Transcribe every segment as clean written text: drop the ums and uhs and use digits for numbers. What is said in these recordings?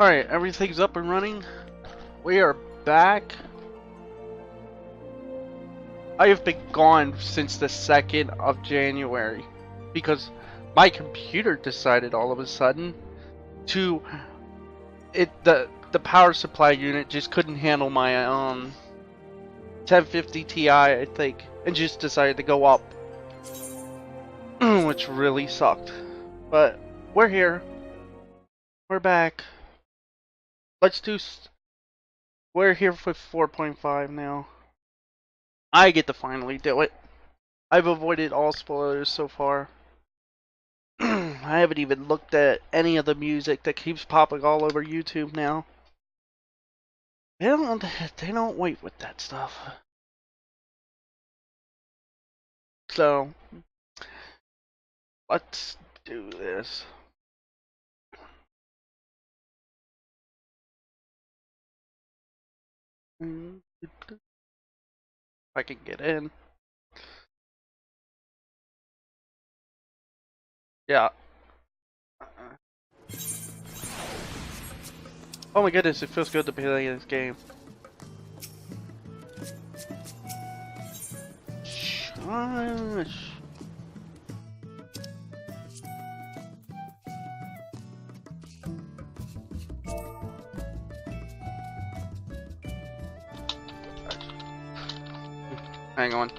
Alright, everything's up and running. We are back. I have been gone since the 2nd of January because my computer decided all of a sudden to the power supply unit just couldn't handle my 1050 Ti, I think, and just decided to go up, which really sucked. But we're here. We're back. We're here for 4.5 now. I get to finally do it. I've avoided all spoilers so far. I haven't even looked at any of the music that keeps popping all over YouTube now. They don't wait with that stuff. So let's do this. If I can get in. Yeah. Oh my goodness, it feels good to be playing this game. Shush. Hang on.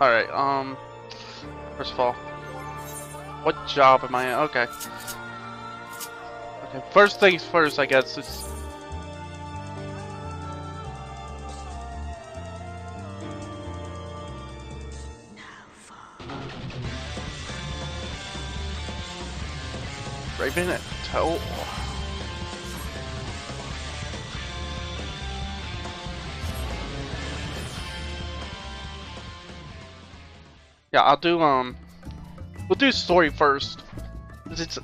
Alright, first of all, what job am I in? Okay. Okay, first things first, I guess, it's... Raven at toe. Yeah, I'll do, we'll do story first. 'Cause it's,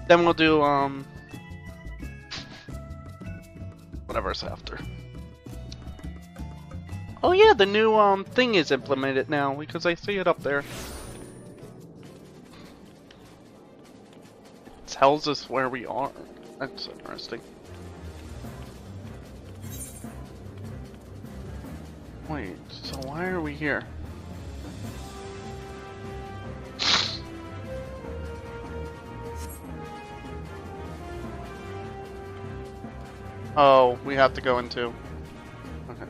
then we'll do, whatever's after. Oh yeah, the new, thing is implemented now, because I see it up there. It tells us where we are. That's interesting. Wait, so why are we here? Oh, we have to go into... Okay.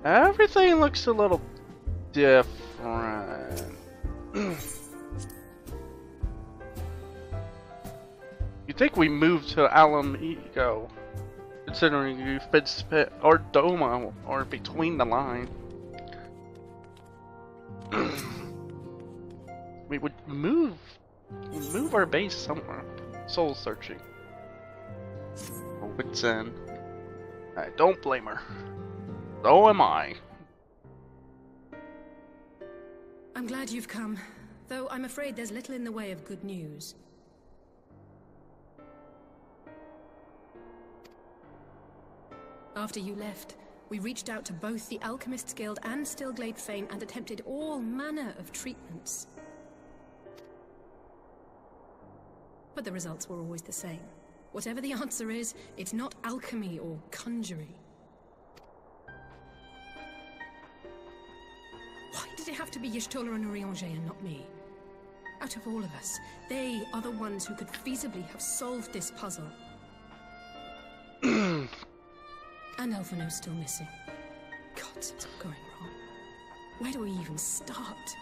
Everything looks a little different. You think we moved to Alum Ego, considering you fit Spit or Doma or between the line. We would move our base somewhere. Soul searching. What's in? I don't blame her. So am I. I'm glad you've come, though I'm afraid there's little in the way of good news. After you left, we reached out to both the Alchemists Guild and Stillglade Fane and attempted all manner of treatments. But the results were always the same. Whatever the answer is, it's not alchemy or conjuring. Why did it have to be Y'shtola and Urianger and not me? Out of all of us, they are the ones who could feasibly have solved this puzzle. And Elfino's still missing. God, it's all going wrong. Where do we even start?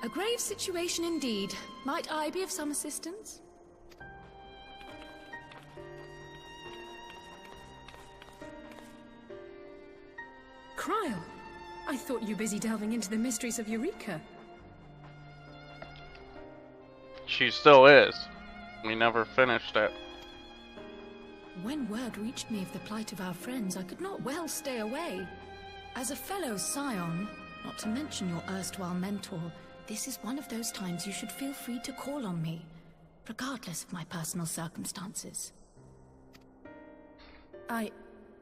A grave situation indeed. Might I be of some assistance? Kryl! I thought you busy delving into the mysteries of Eureka. She still is. We never finished it. When word reached me of the plight of our friends, I could not well stay away. As a fellow scion, Not to mention your erstwhile mentor, this is one of those times you should feel free to call on me, regardless of my personal circumstances.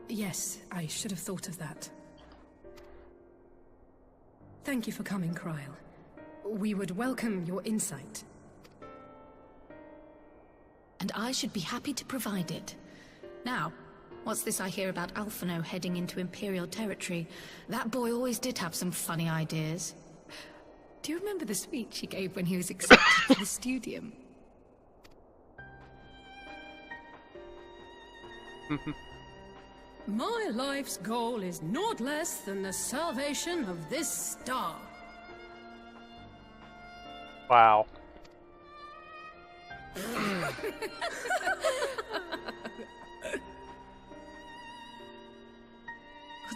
Yes, I should have thought of that. Thank you for coming, Kryl. We would welcome your insight. And I should be happy to provide it. Now, what's this I hear about Alphino heading into Imperial territory? That boy always did have some funny ideas. Do you remember the speech he gave when he was accepted to the Studium? My life's goal is naught less than the salvation of this star. Wow.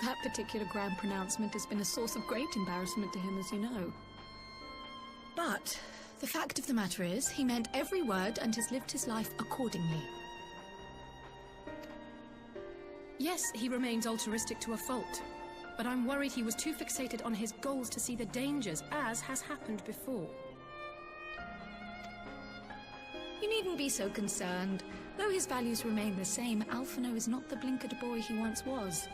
That particular grand pronouncement has been a source of great embarrassment to him, as you know. But the fact of the matter is, he meant every word and has lived his life accordingly. Yes, he remains altruistic to a fault. But I'm worried he was too fixated on his goals to see the dangers, as has happened before. You needn't be so concerned. Though his values remain the same, Alphino is not the blinkered boy he once was.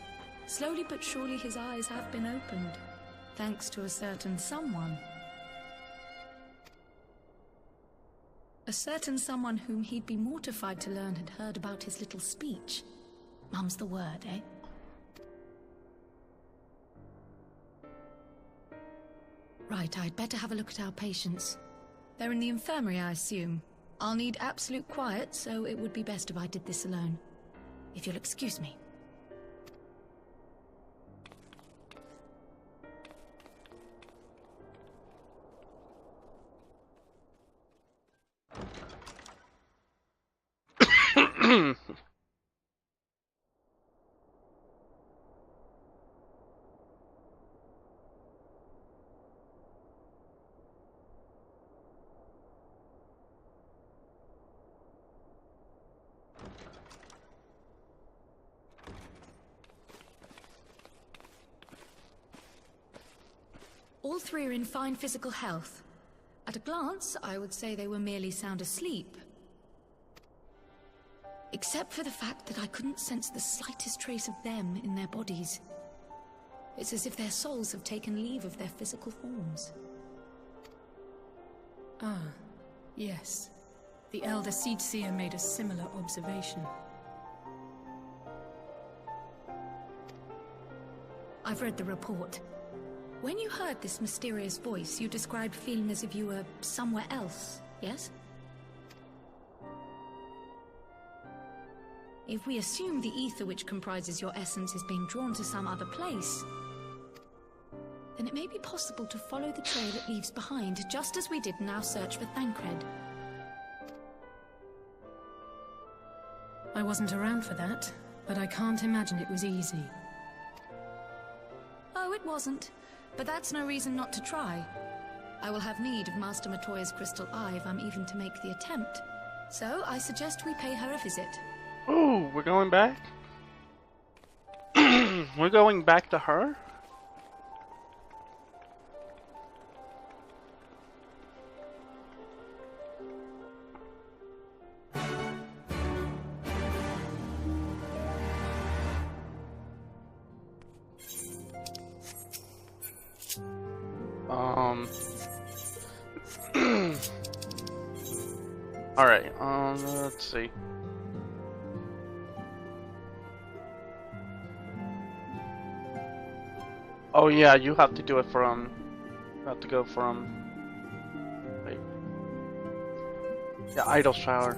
Slowly but surely his eyes have been opened, thanks to a certain someone. A certain someone whom he'd be mortified to learn had heard about his little speech. Mum's the word, eh? Right, I'd better have a look at our patients. They're in the infirmary, I assume. I'll need absolute quiet, so it would be best if I did this alone. If you'll excuse me. All three are in fine physical health. At a glance, I would say they were merely sound asleep. Except for the fact that I couldn't sense the slightest trace of them in their bodies. It's as if their souls have taken leave of their physical forms. Ah, yes. The Elder Seedseer made a similar observation. I've read the report. When you heard this mysterious voice, you described feeling as if you were somewhere else, yes? If we assume the ether which comprises your essence is being drawn to some other place, then it may be possible to follow the trail it leaves behind, just as we did in our search for Thancred. I wasn't around for that, but I can't imagine it was easy. Oh, it wasn't. But that's no reason not to try. I will have need of Master Matoya's crystal eye if I'm even to make the attempt. So, I suggest we pay her a visit. Ooh, we're going back? We're going back to her? Alright, let's see. Oh yeah, you have to do it from... You have to go from... Wait. Yeah, Idol Shower.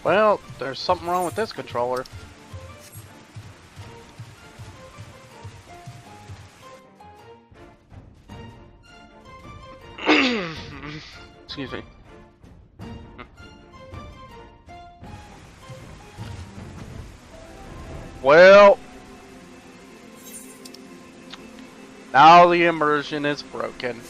Well, there's something wrong with this controller. Excuse me. Well, now the immersion is broken.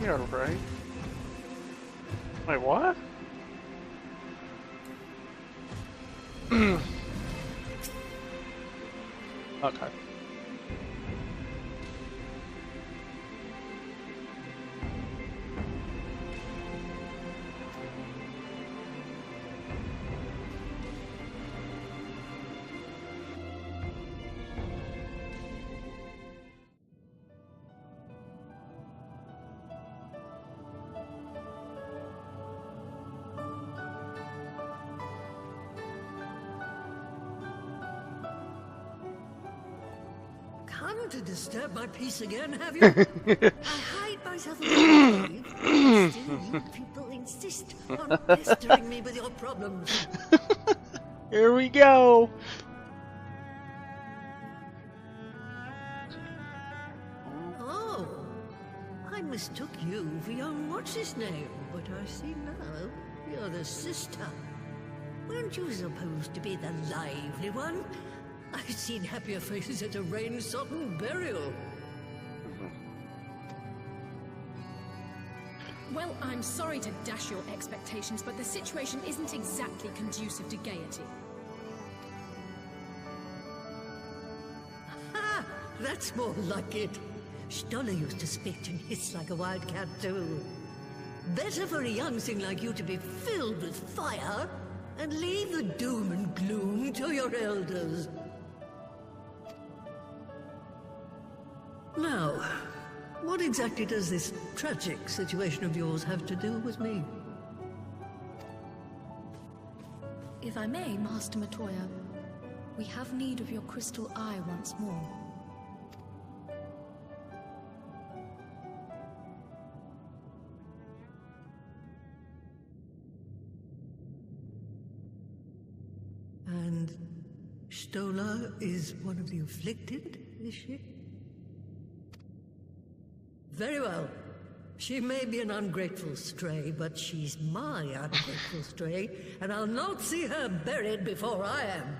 You're right. Wait, what? Okay. Come to disturb my peace again, have you? I hide myself in the cave, but still you people insist on pestering me with your problems. Here we go. Oh, I mistook you for young what's-his-name, but I see now you're the sister. Weren't you supposed to be the lively one? I've seen happier faces at a rain-sodden burial. Well, I'm sorry to dash your expectations, but the situation isn't exactly conducive to gaiety. Ha! That's more like it. Stoller used to spit and hiss like a wildcat too. Better for a young thing like you to be filled with fire and leave the doom and gloom to your elders. Now, what exactly does this tragic situation of yours have to do with me? If I may, Master Matoya, we have need of your crystal eye once more. And Stoller is one of the afflicted, is she? Very well. She may be an ungrateful stray, but she's my ungrateful stray, and I'll not see her buried before I am.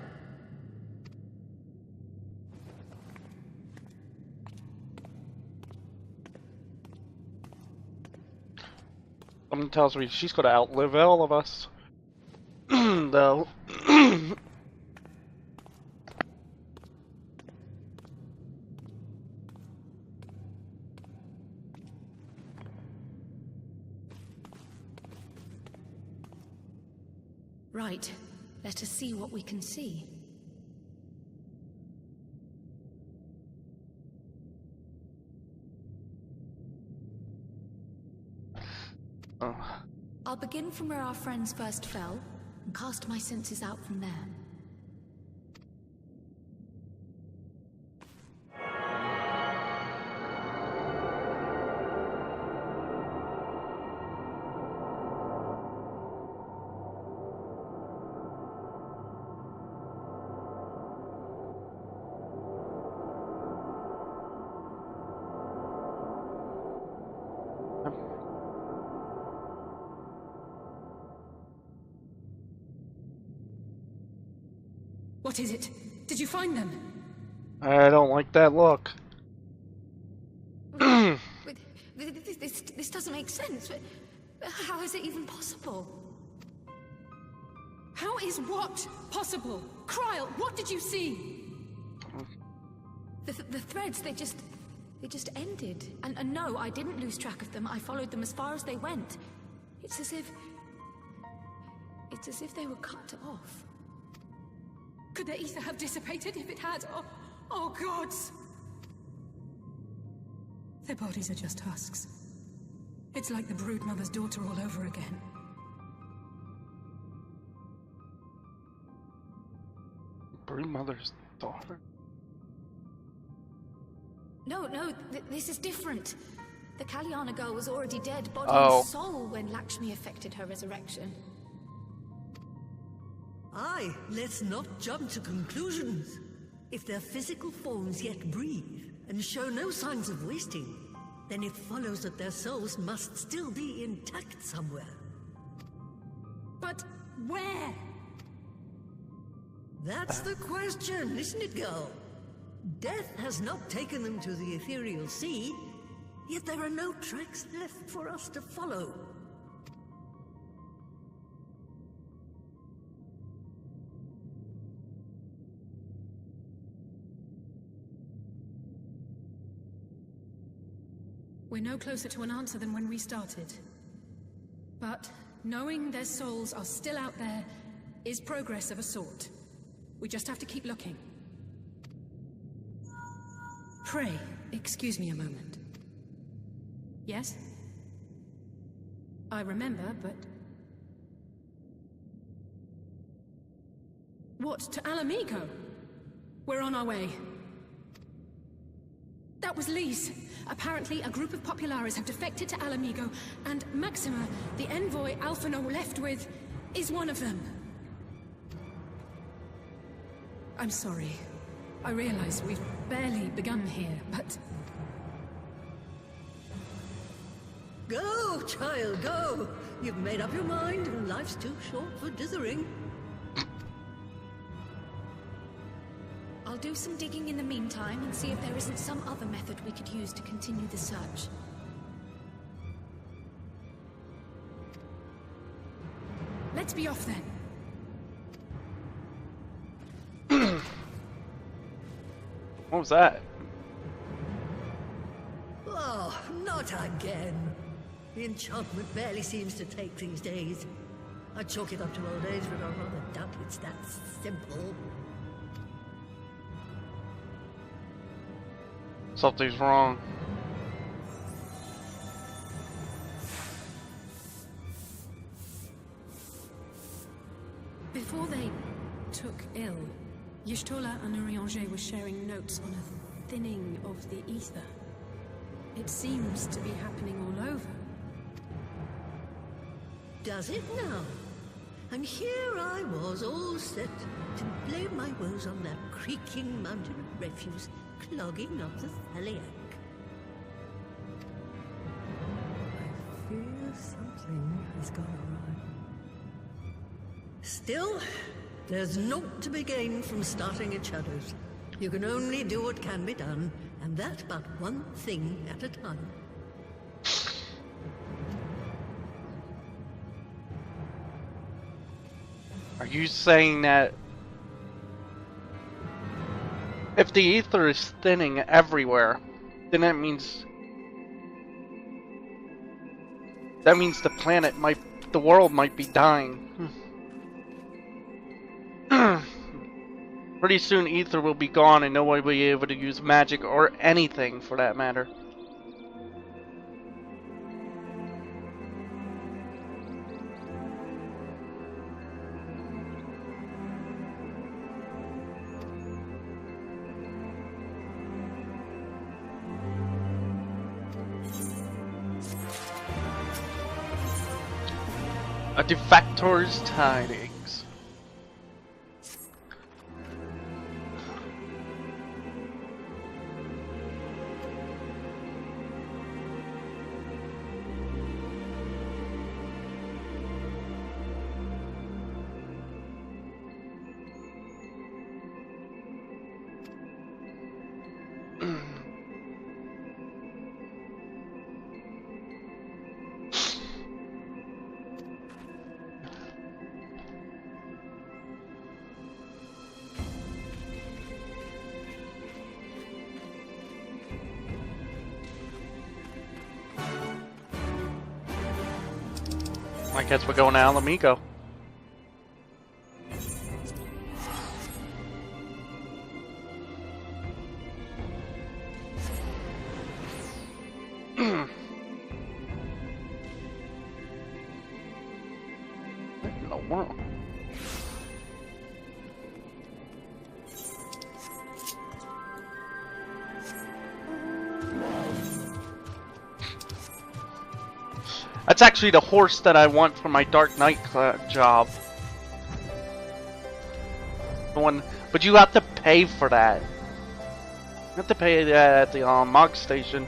Someone tells me she's gonna outlive all of us. Though. Right. Let us see what we can see. Oh. I'll begin from where our friends first fell, and cast my senses out from there. What is it? Did you find them? I don't like that look. This doesn't make sense. How is it even possible? How is what possible? Kryl, what did you see? The threads, they just ended. And no, I didn't lose track of them. I followed them as far as they went. It's as if they were cut off. Could their ether have dissipated if it had? Oh gods! Their bodies are just husks. It's like the broodmother's daughter all over again. Broodmother's daughter? No, this is different. The Kalyana girl was already dead, body and soul, when Lakshmi effected her resurrection. Aye, let's not jump to conclusions. If their physical forms yet breathe, and show no signs of wasting, then it follows that their souls must still be intact somewhere. But where? That's the question, isn't it, girl? Death has not taken them to the ethereal sea, yet there are no tracks left for us to follow. We're no closer to an answer than when we started. But knowing their souls are still out there is progress of a sort. We just have to keep looking. Pray, excuse me a moment. Yes? I remember, but... What, to Alamigo? We're on our way. That was Lise. Apparently, a group of Populares have defected to Alamigo, and Maxima, the envoy Alphino left with, is one of them. I'm sorry. I realize we've barely begun here, but... Go, child, go! You've made up your mind, and life's too short for dithering. I'll do some digging in the meantime and see if there isn't some other method we could use to continue the search. Let's be off then. What was that? Oh, not again. The enchantment barely seems to take these days. I chalk it up to old age, but I rather doubt it's that simple. Something's wrong. Before they took ill, Y'shtola and Urianger were sharing notes on a thinning of the ether. It seems to be happening all over. Does it now? And here I was, all set to blame my woes on that creaking mountain of refuse clogging up the Thaliac. I fear something has gone awry. Still, there's naught to be gained from starting at shadows. You can only do what can be done, and that but one thing at a time. Are you saying that if the ether is thinning everywhere, then that means the world might be dying? Pretty soon ether will be gone and no one will be able to use magic or anything for that matter. A defector's tidings. I guess we're going to Alamigo. What in the world? That's actually the horse that I want for my Dark Knight job. The one, but you have to pay for that. You have to pay that at the Mog station.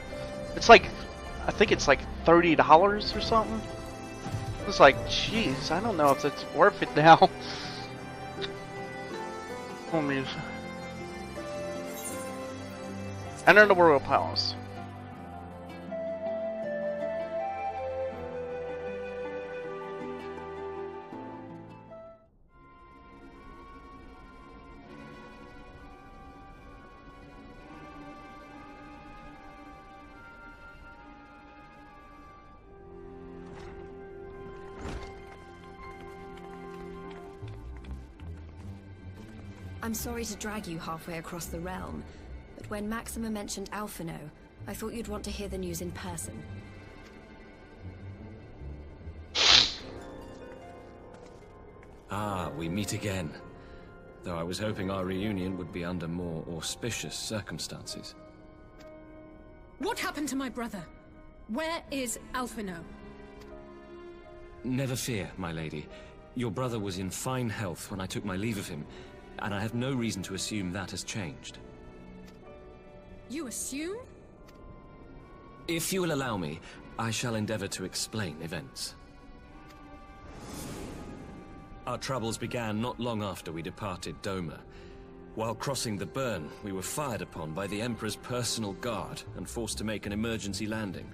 It's like, I think it's like $30 or something. It's like, jeez, I don't know if it's worth it now. Enter the Royal Palace. I'm sorry to drag you halfway across the realm, but when Maxima mentioned Alphino, I thought you'd want to hear the news in person. Ah, we meet again. Though I was hoping our reunion would be under more auspicious circumstances. What happened to my brother? Where is Alphino? Never fear, my lady. Your brother was in fine health when I took my leave of him, and I have no reason to assume that has changed. You assume? If you will allow me, I shall endeavor to explain events. Our troubles began not long after we departed Doma. While crossing the burn, we were fired upon by the Emperor's personal guard and forced to make an emergency landing.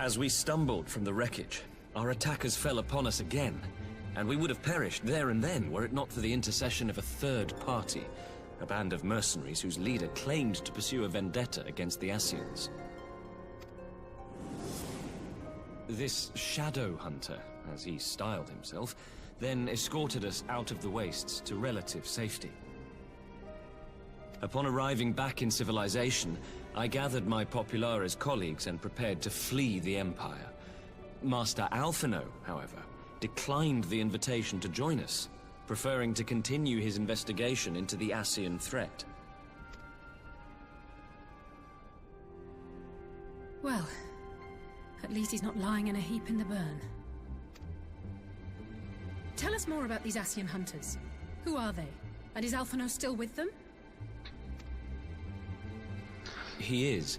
As we stumbled from the wreckage, our attackers fell upon us again, and we would have perished there and then were it not for the intercession of a third party, a band of mercenaries whose leader claimed to pursue a vendetta against the Ascians. This shadow hunter, as he styled himself, then escorted us out of the wastes to relative safety. Upon arriving back in civilization, I gathered my Populares colleagues and prepared to flee the Empire. Master Alphino, however, declined the invitation to join us, preferring to continue his investigation into the Ascian threat. Well, at least he's not lying in a heap in the burn. Tell us more about these Ascian hunters. Who are they? And is Alphino still with them? He is.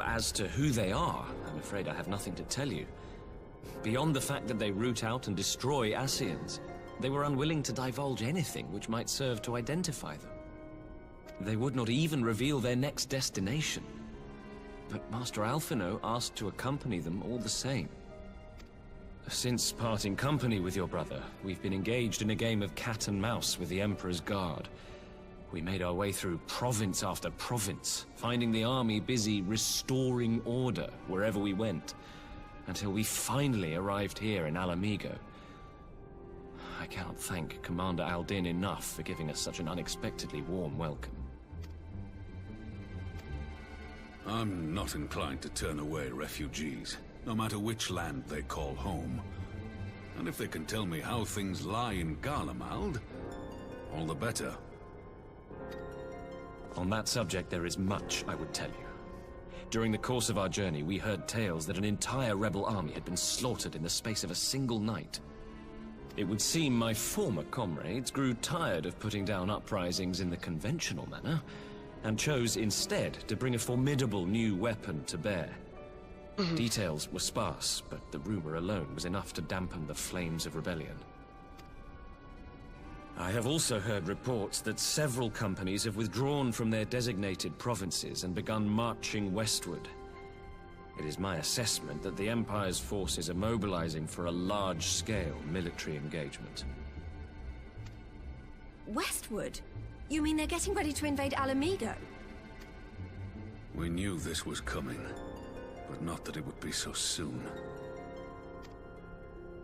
As to who they are, I'm afraid I have nothing to tell you. Beyond the fact that they root out and destroy Ascians, they were unwilling to divulge anything which might serve to identify them. They would not even reveal their next destination. But Master Alphino asked to accompany them all the same. Since parting company with your brother, we've been engaged in a game of cat and mouse with the Emperor's guard. We made our way through province after province, finding the army busy restoring order wherever we went, until we finally arrived here in Alamigo. I cannot thank Commander Aldin enough for giving us such an unexpectedly warm welcome. I'm not inclined to turn away refugees, no matter which land they call home. And if they can tell me how things lie in Garlemald, all the better. On that subject, there is much I would tell you. During the course of our journey, we heard tales that an entire rebel army had been slaughtered in the space of a single night. It would seem my former comrades grew tired of putting down uprisings in the conventional manner, and chose instead to bring a formidable new weapon to bear. Details were sparse, but the rumor alone was enough to dampen the flames of rebellion. I have also heard reports that several companies have withdrawn from their designated provinces and begun marching westward. It is my assessment that the Empire's forces are mobilizing for a large-scale military engagement. Westward? You mean they're getting ready to invade Alamigo? We knew this was coming. but not that it would be so soon.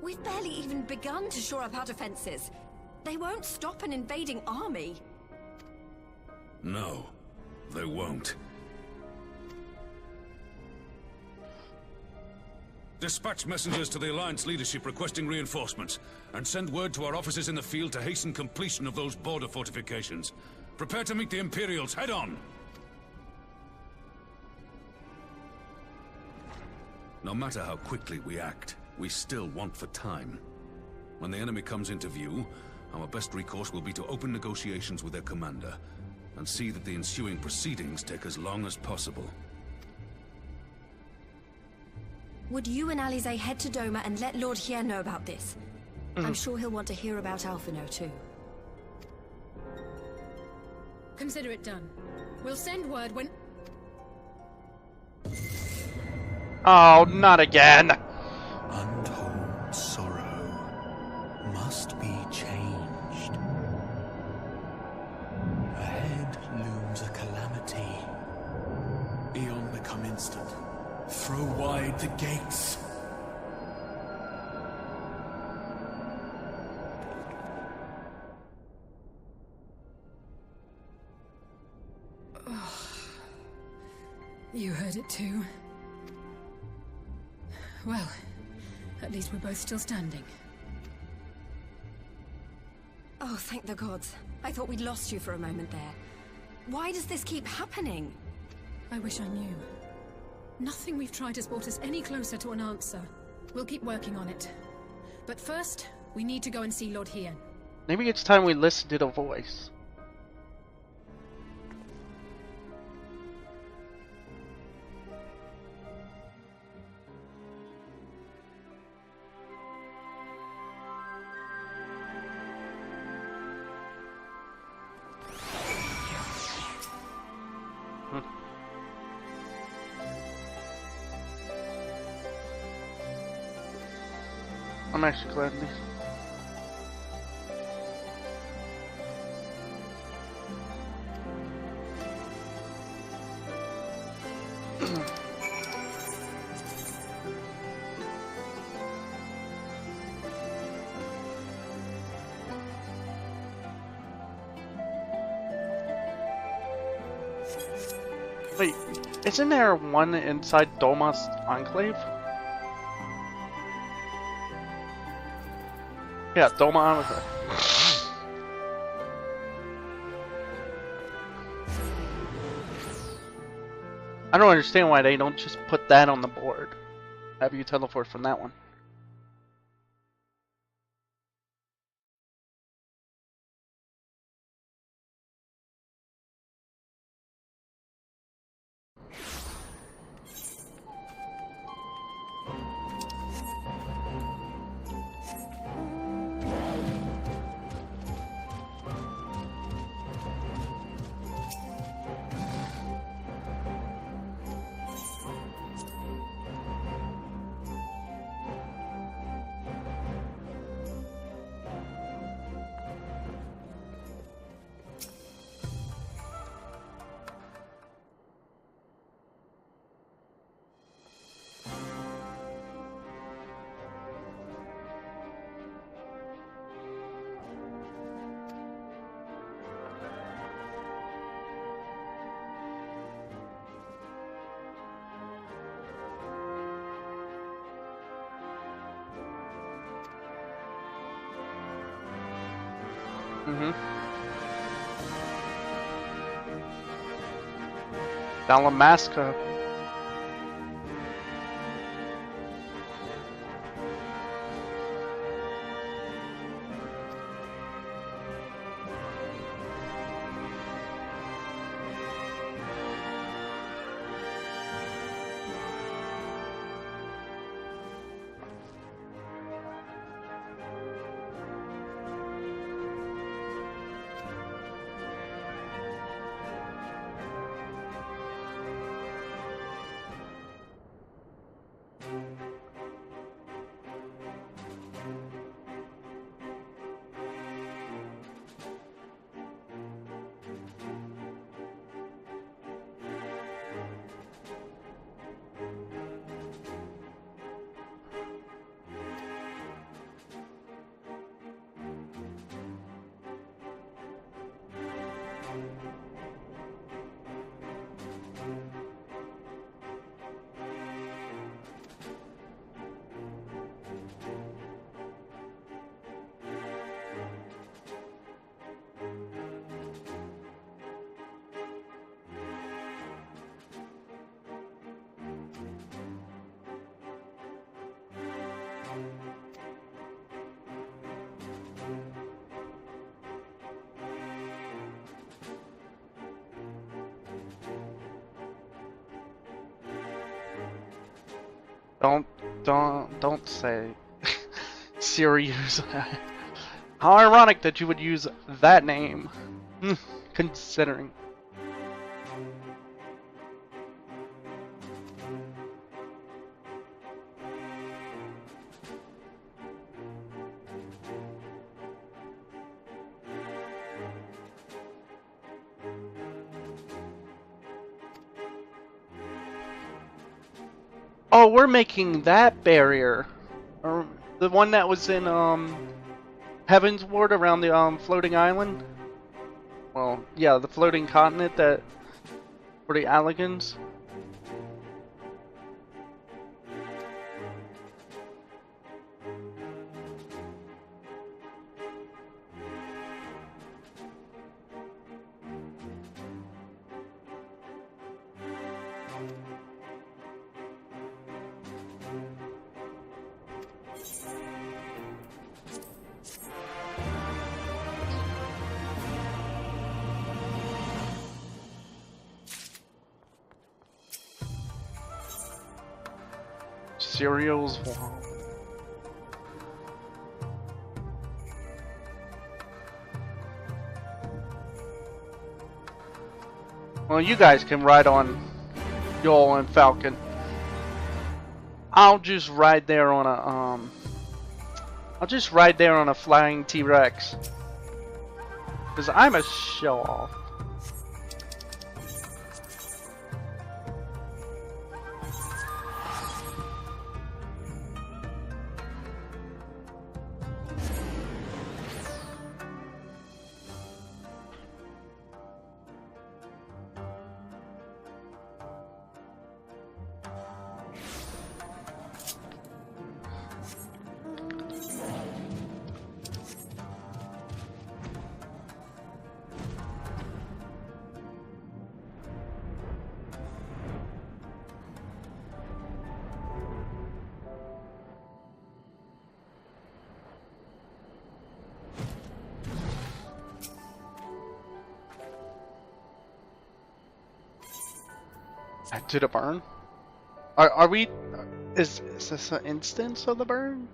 We've barely even begun to shore up our defenses. They won't stop an invading army. No, they won't. Dispatch messengers to the Alliance leadership requesting reinforcements, and send word to our officers in the field to hasten completion of those border fortifications. Prepare to meet the Imperials head on! No matter how quickly we act, we still want for time. When the enemy comes into view, our best recourse will be to open negotiations with their commander, and see that the ensuing proceedings take as long as possible. Would you and Alize head to Doma and let Lord Hien know about this? I'm sure he'll want to hear about Alphino too. Consider it done. We'll send word when... Oh, not again! Untold sorrow must be changed. Ahead looms a calamity. Eon become instant. Throw wide the gates. You heard it too. Well, at least we're both still standing. Oh, thank the gods. I thought we'd lost you for a moment there. Why does this keep happening? I wish I knew. Nothing we've tried has brought us any closer to an answer. We'll keep working on it. But first, we need to go and see Lord Hien. Maybe it's time we listen to the voice. I'm actually glad these. Wait, isn't there one inside Doma's enclave? Yeah, Doma Enclave. I don't understand why they don't just put that on the board. Have you teleport from that one? Dalamaska. Don't say serouis. How ironic that you would use that name, considering. Oh, we're making that barrier, or the one that was in Heaven's Ward around the floating island. Well, yeah, the floating continent that for the Alligans. Cereals. Well, you guys can ride on Yol and Falcon. I'll just ride there on a flying T-Rex. Cause I'm a show off. To the burn? Are we? Is this an instance of the burn?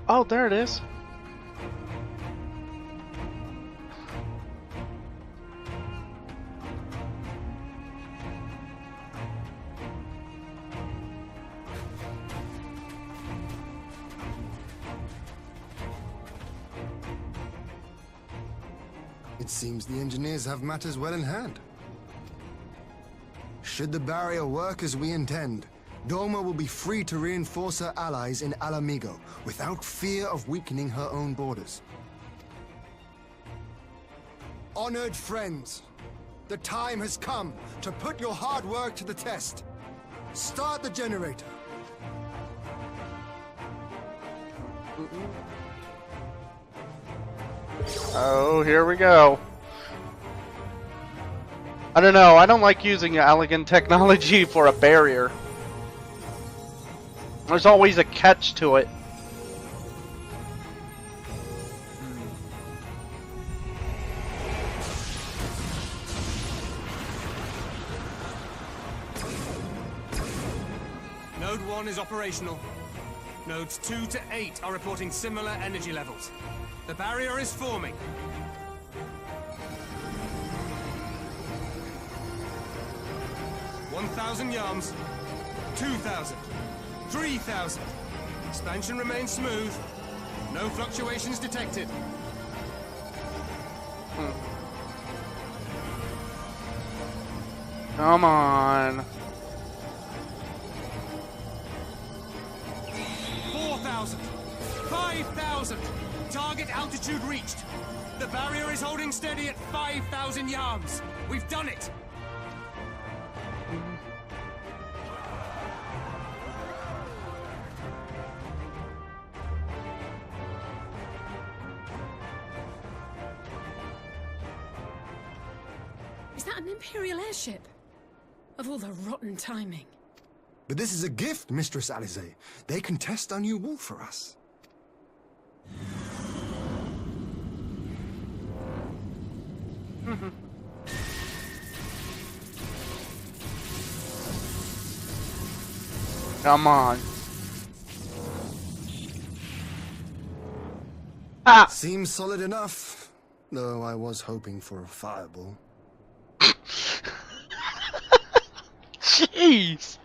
Oh, there it is. It seems the engineers have matters well in hand. Should the barrier work as we intend, Doma will be free to reinforce her allies in Alamigo without fear of weakening her own borders. Honored friends, the time has come to put your hard work to the test. Start the generator. Oh, here we go. I don't know, I don't like using Allegan technology for a barrier. There's always a catch to it. Node 1 is operational. Nodes 2 to 8 are reporting similar energy levels. The barrier is forming. $1,000 yards, 2,000, 3,000. Expansion remains smooth. No fluctuations detected. Come on. 5,000! 5,000! Target altitude reached! The barrier is holding steady at 5,000 yards! We've done it! Is that an Imperial airship? Of all the rotten timing. But this is a gift, Mistress Alize. They can test our new wool for us. Come on. Ah! Seems solid enough, though I was hoping for a fireball. Jeez!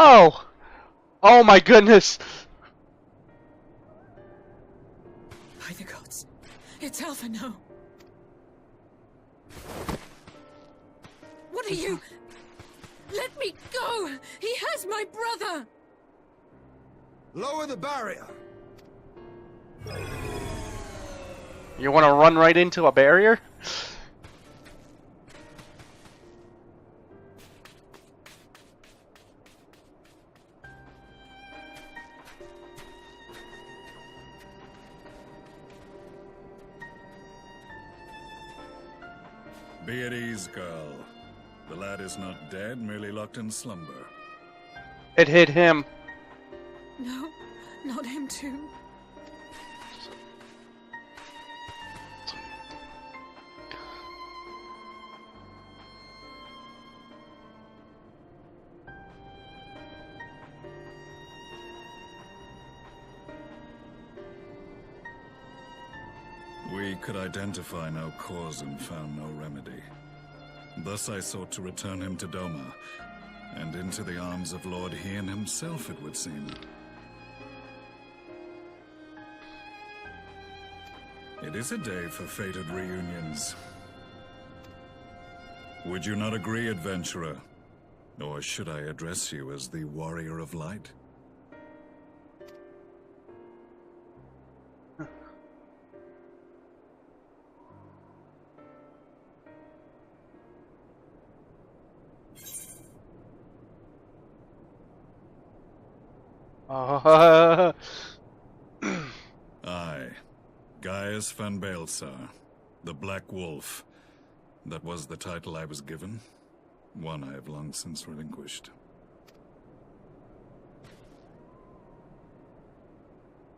Oh! Oh my goodness! By the gods. It's Alphino. What are you? Let me go! He has my brother! Lower the barrier! You want to run right into a barrier? Be at ease, girl. The lad is not dead, merely locked in slumber. It hit him. No, not him too. We could identify no cause and found no remedy. Thus I sought to return him to Doma, and into the arms of Lord Hien himself, it would seem. It is a day for fated reunions. Would you not agree, adventurer? Or should I address you as the Warrior of Light? I, Gaius van Baelsar, the Black Wolf. That was the title I was given. One I have long since relinquished.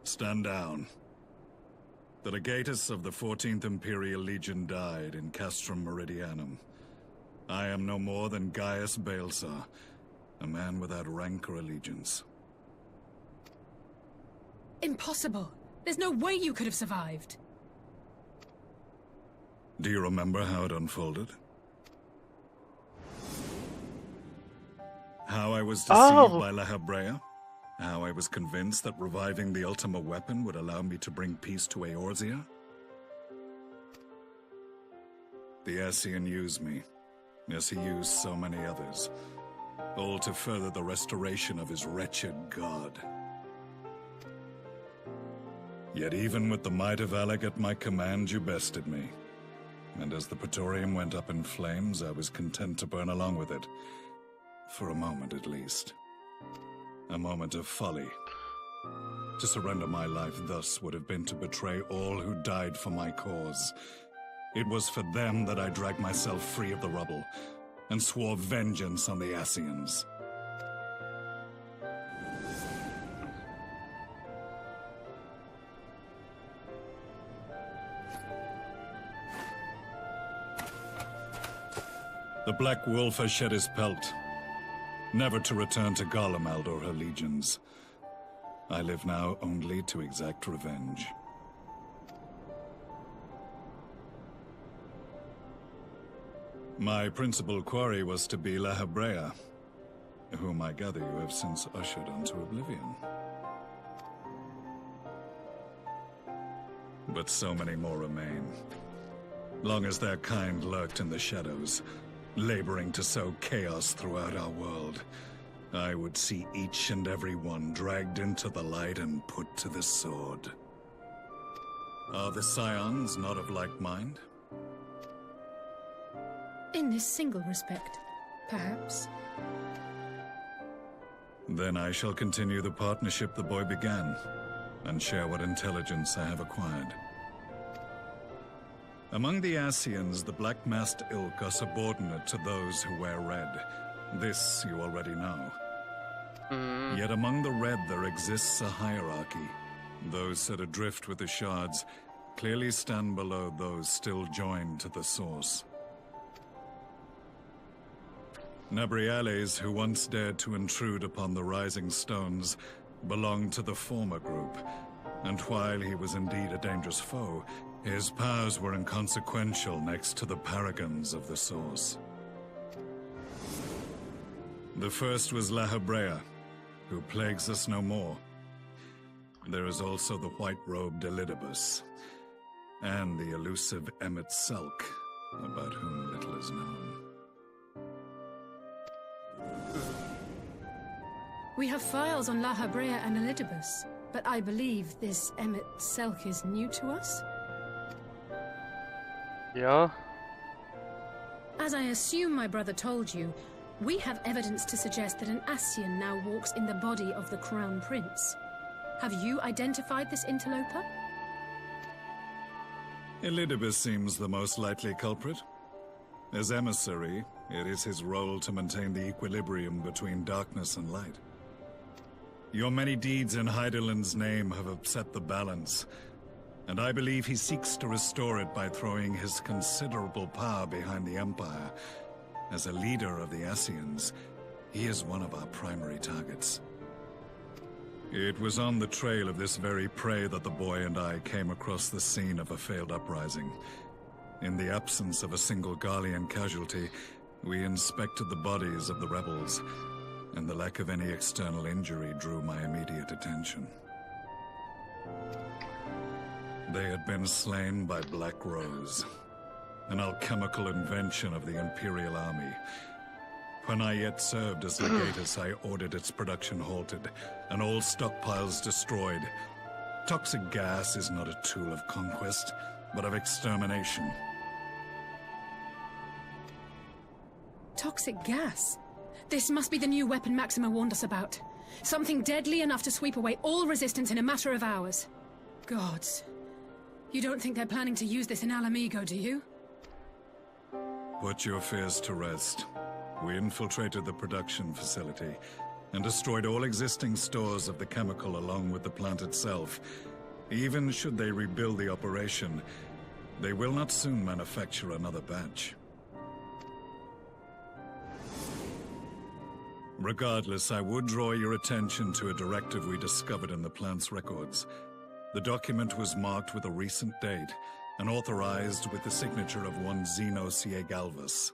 Stand down. The legatus of the 14th Imperial Legion died in Castrum Meridianum. I am no more than Gaius Baelsar, a man without rank or allegiance. Impossible. There's no way you could have survived. Do you remember how it unfolded? How I was deceived by La Habrea? How I was convinced that reviving the Ultima weapon would allow me to bring peace to Eorzea? The Ascian used me, as he used so many others, all to further the restoration of his wretched god. Yet even with the might of Alec at my command, you bested me. And as the Praetorium went up in flames, I was content to burn along with it. For a moment, at least. A moment of folly. To surrender my life thus would have been to betray all who died for my cause. It was for them that I dragged myself free of the rubble, and swore vengeance on the Ascians. The Black Wolf has shed his pelt, never to return to Garlemald or her legions. I live now only to exact revenge. My principal quarry was to be Lalafell, whom I gather you have since ushered into oblivion. But so many more remain. Long as their kind lurked in the shadows, laboring to sow chaos throughout our world, I would see each and every one dragged into the light and put to the sword. Are the Scions not of like mind? In this single respect, perhaps. Then I shall continue the partnership the boy began, and share what intelligence I have acquired. Among the Ascians, the Black-Masked Ilk are subordinate to those who wear red. This you already know. Yet among the red there exists a hierarchy. Those set adrift with the shards clearly stand below those still joined to the source. Nabriales, who once dared to intrude upon the Rising Stones, belonged to the former group, and while he was indeed a dangerous foe, his powers were inconsequential next to the paragons of the Source. The first was Lalafell, who plagues us no more. There is also the white-robed Elidibus, and the elusive Emmett Selk, about whom little is known. We have files on Lalafell and Elidibus, but I believe this Emmett Selk is new to us? Yeah? As I assume my brother told you, we have evidence to suggest that an Ascian now walks in the body of the Crown Prince. Have you identified this interloper? Elidibus seems the most likely culprit. As emissary, it is his role to maintain the equilibrium between darkness and light. Your many deeds in Hydaelyn's name have upset the balance, and I believe he seeks to restore it by throwing his considerable power behind the Empire. As a leader of the Ascians, he is one of our primary targets. It was on the trail of this very prey that the boy and I came across the scene of a failed uprising. In the absence of a single Garlean casualty, we inspected the bodies of the rebels, and the lack of any external injury drew my immediate attention. They had been slain by Black Rose, an alchemical invention of the Imperial Army. When I yet served as legatus, I ordered its production halted, and all stockpiles destroyed. Toxic gas is not a tool of conquest, but of extermination. Toxic gas? This must be the new weapon Maxima warned us about. Something deadly enough to sweep away all resistance in a matter of hours. Gods. You don't think they're planning to use this in Alamigo, do you? Put your fears to rest. We infiltrated the production facility and destroyed all existing stores of the chemical along with the plant itself. Even should they rebuild the operation, they will not soon manufacture another batch. Regardless, I would draw your attention to a directive we discovered in the plant's records. The document was marked with a recent date and authorized with the signature of one Zeno Ciegalvis.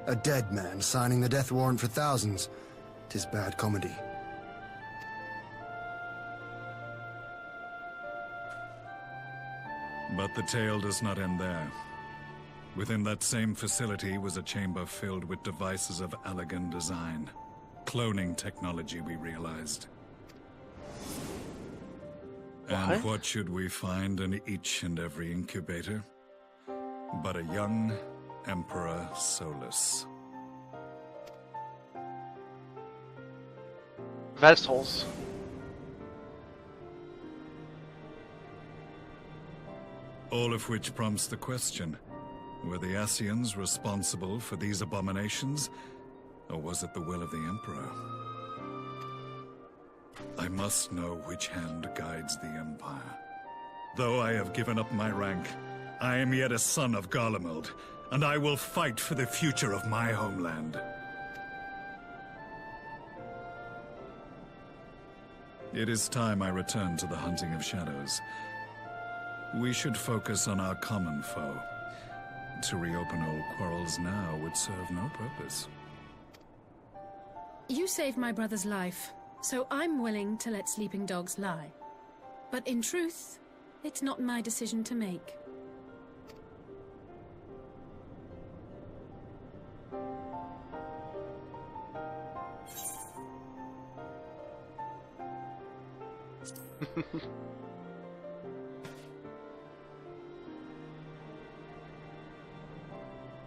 A dead man signing the death warrant for thousands. 'Tis bad comedy. But the tale does not end there. Within that same facility was a chamber filled with devices of elegant design. Cloning technology, we realized. And what should we find in each and every incubator? But a young Emperor Solus. Vessels. All of which prompts the question, were the Ascians responsible for these abominations, or was it the will of the Emperor? I must know which hand guides the Empire. Though I have given up my rank, I am yet a son of Garlemald, and I will fight for the future of my homeland. It is time I return to the hunting of shadows. We should focus on our common foe. To reopen old quarrels now would serve no purpose. You saved my brother's life, so I'm willing to let sleeping dogs lie. But in truth, it's not my decision to make.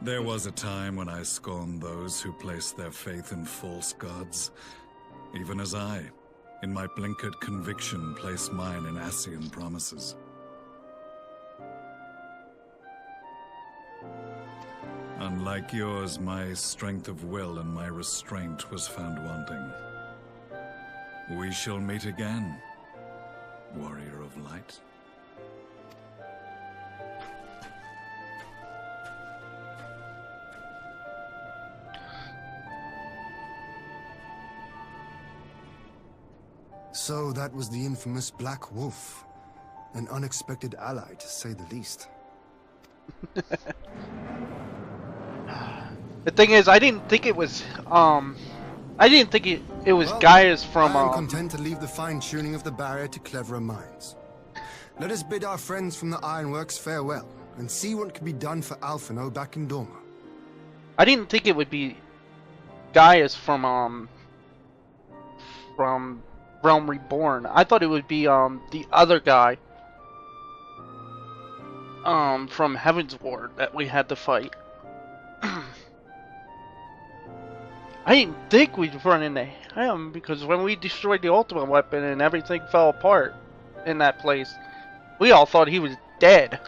There was a time when I scorned those who placed their faith in false gods, even as I, in my blinkered conviction, place mine in Ascian promises. Unlike yours, my strength of will and my restraint was found wanting. We shall meet again, warrior of light. So that was the infamous Black Wolf. An unexpected ally, to say the least. The thing is, I didn't think it was, I didn't think it was Gaius from, I am content to leave the fine-tuning of the barrier to cleverer minds. Let us bid our friends from the Ironworks farewell, and see what can be done for Alphino back in Dorma. I didn't think it would be Gaius from Realm Reborn. I thought it would be, the other guy, from Heaven's Ward that we had to fight. I didn't think we'd run into him, because when we destroyed the ultimate weapon and everything fell apart in that place, we all thought he was dead.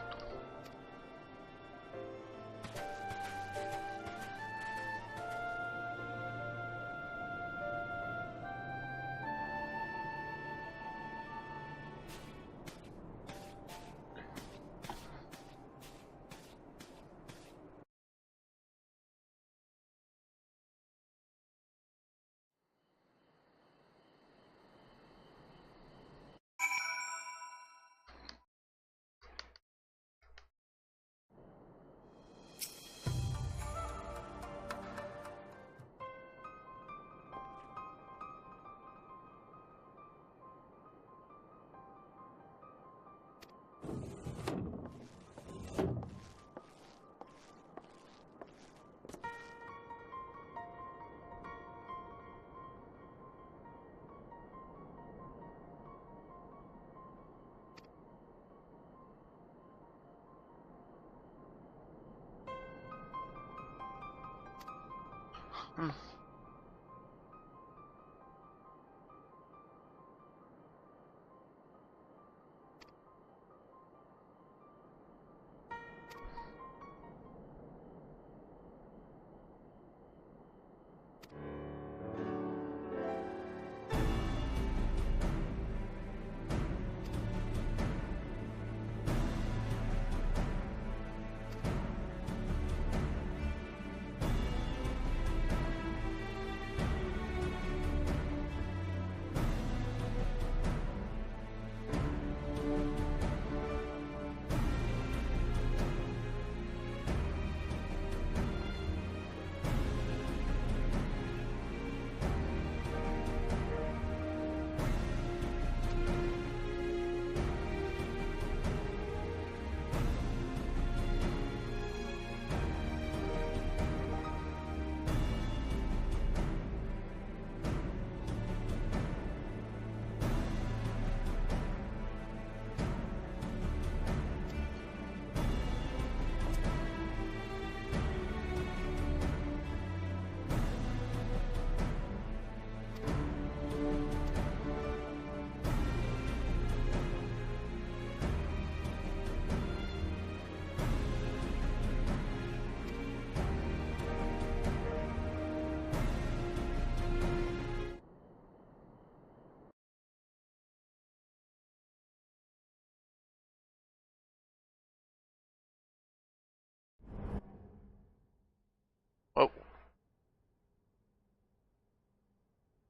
Oh.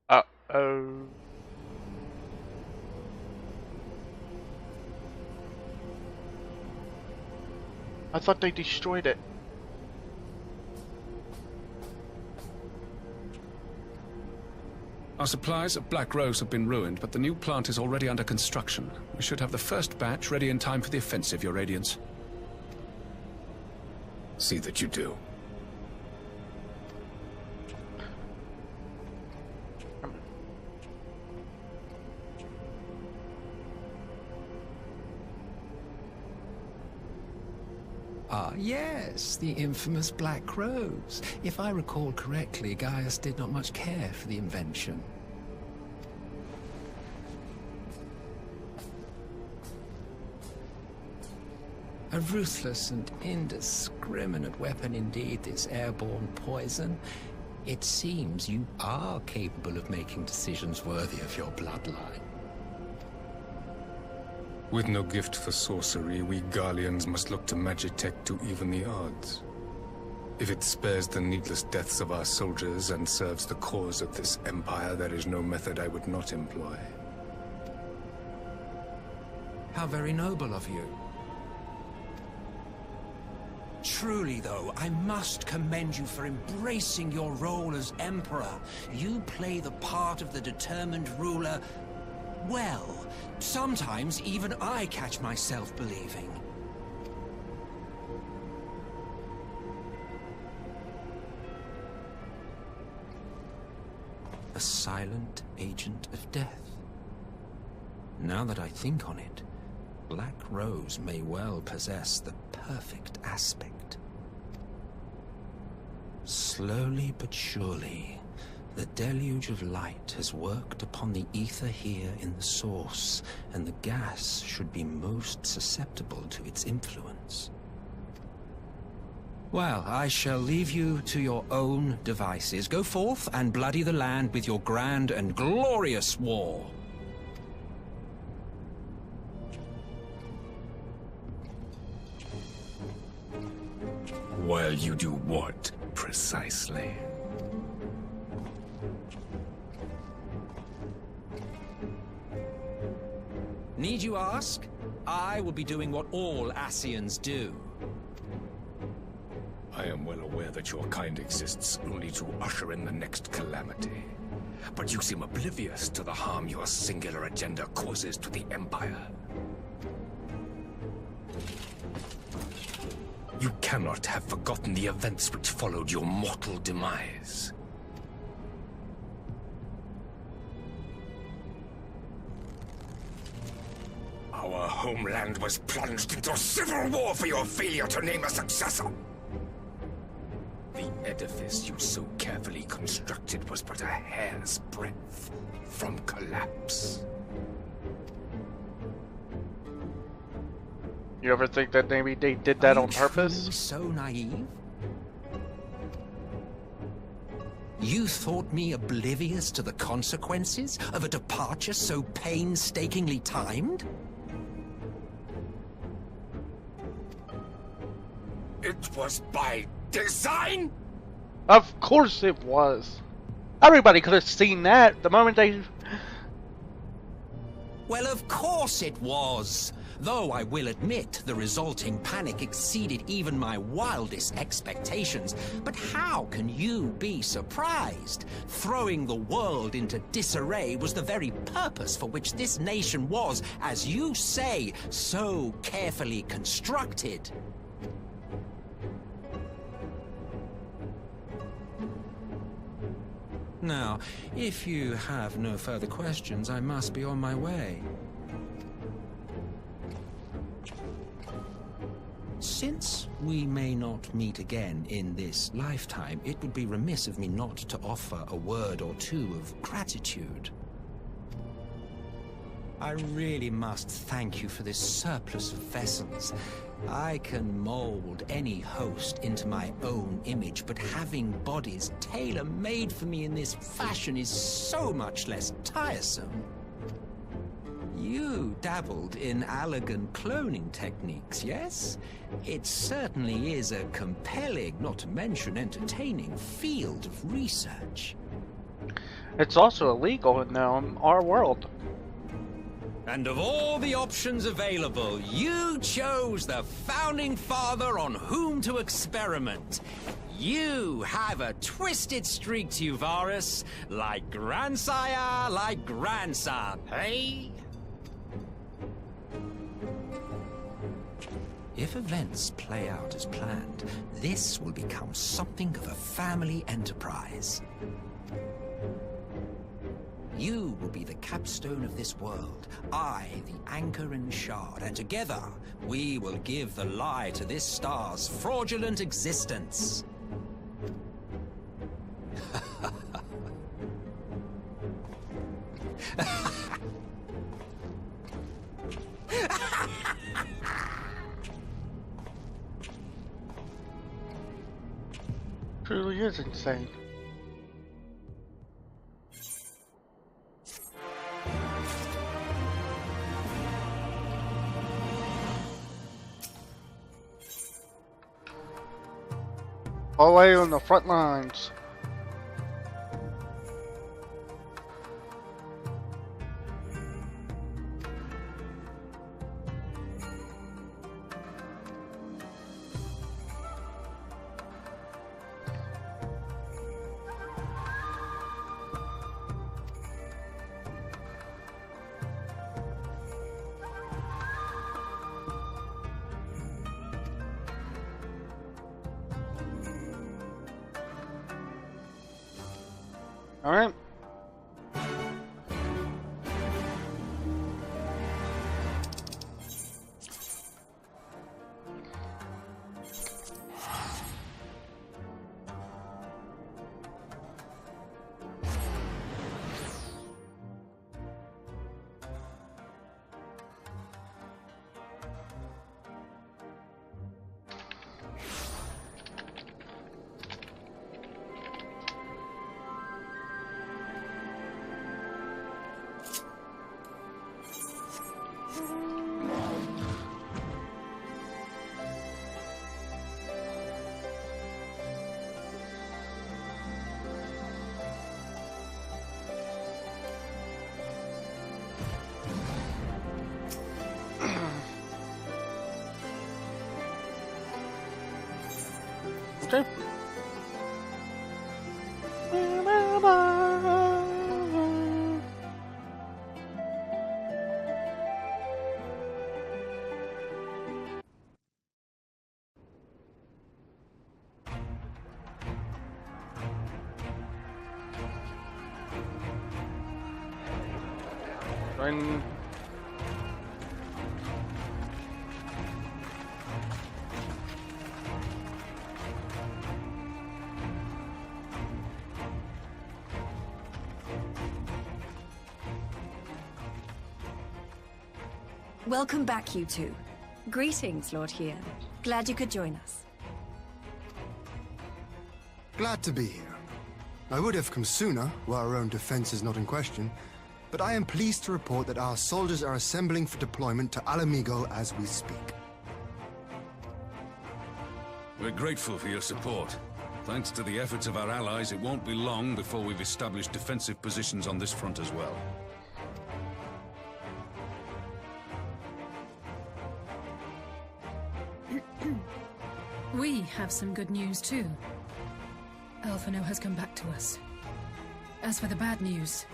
Uh-oh. I thought they destroyed it. Our supplies at Black Rose have been ruined, but the new plant is already under construction. We should have the first batch ready in time for the offensive, Your Radiance. See that you do. Ah, yes, the infamous Black Rose. If I recall correctly, Gaius did not much care for the invention. A ruthless and indiscriminate weapon indeed, this airborne poison. It seems you are capable of making decisions worthy of your bloodline. With no gift for sorcery, we Garleans must look to Magitech to even the odds. If it spares the needless deaths of our soldiers and serves the cause of this empire, there is no method I would not employ. How very noble of you. Truly, though, I must commend you for embracing your role as Emperor. You play the part of the determined ruler well. Sometimes even I catch myself believing. A silent agent of death. Now that I think on it, Black Rose may well possess the perfect aspect. Slowly but surely, the deluge of light has worked upon the ether here in the source, and the gas should be most susceptible to its influence. Well, I shall leave you to your own devices. Go forth and bloody the land with your grand and glorious war. While you do what, precisely? Need you ask? I will be doing what all Ascians do. I am well aware that your kind exists only to usher in the next calamity. But you seem oblivious to the harm your singular agenda causes to the Empire. You cannot have forgotten the events which followed your mortal demise. Our homeland was plunged into civil war for your failure to name a successor. The edifice you so carefully constructed was but a hair's breadth from collapse. You ever think that maybe they did that on purpose? Are you so naive? You thought me oblivious to the consequences of a departure so painstakingly timed? It was by design? Of course it was. Everybody could have seen that the moment they... Well, of course it was. Though I will admit the resulting panic exceeded even my wildest expectations. But how can you be surprised? Throwing the world into disarray was the very purpose for which this nation was, as you say, so carefully constructed. Now, if you have no further questions, I must be on my way. Since we may not meet again in this lifetime, it would be remiss of me not to offer a word or two of gratitude. I really must thank you for this surplus of vessels. I can mold any host into my own image, but having bodies tailor-made for me in this fashion is so much less tiresome. You dabbled in Allagan cloning techniques, yes? It certainly is a compelling, not to mention entertaining, field of research. It's also illegal in our world. And of all the options available, you chose the founding father on whom to experiment. You have a twisted streak to you, Varus, like grandsire, like grandson, hey? If events play out as planned, this will become something of a family enterprise. You will be the capstone of this world, I the anchor and shard, and together we will give the lie to this star's fraudulent existence. Truly is insane. All the way on the front lines. All right. Okay. Run. Welcome back, you two. Greetings, Lord Hien. Glad you could join us. Glad to be here. I would have come sooner, while our own defense is not in question, but I am pleased to report that our soldiers are assembling for deployment to Alamigo as we speak. We're grateful for your support. Thanks to the efforts of our allies, it won't be long before we've established defensive positions on this front as well. We have some good news too. Alphino has come back to us. As for the bad news...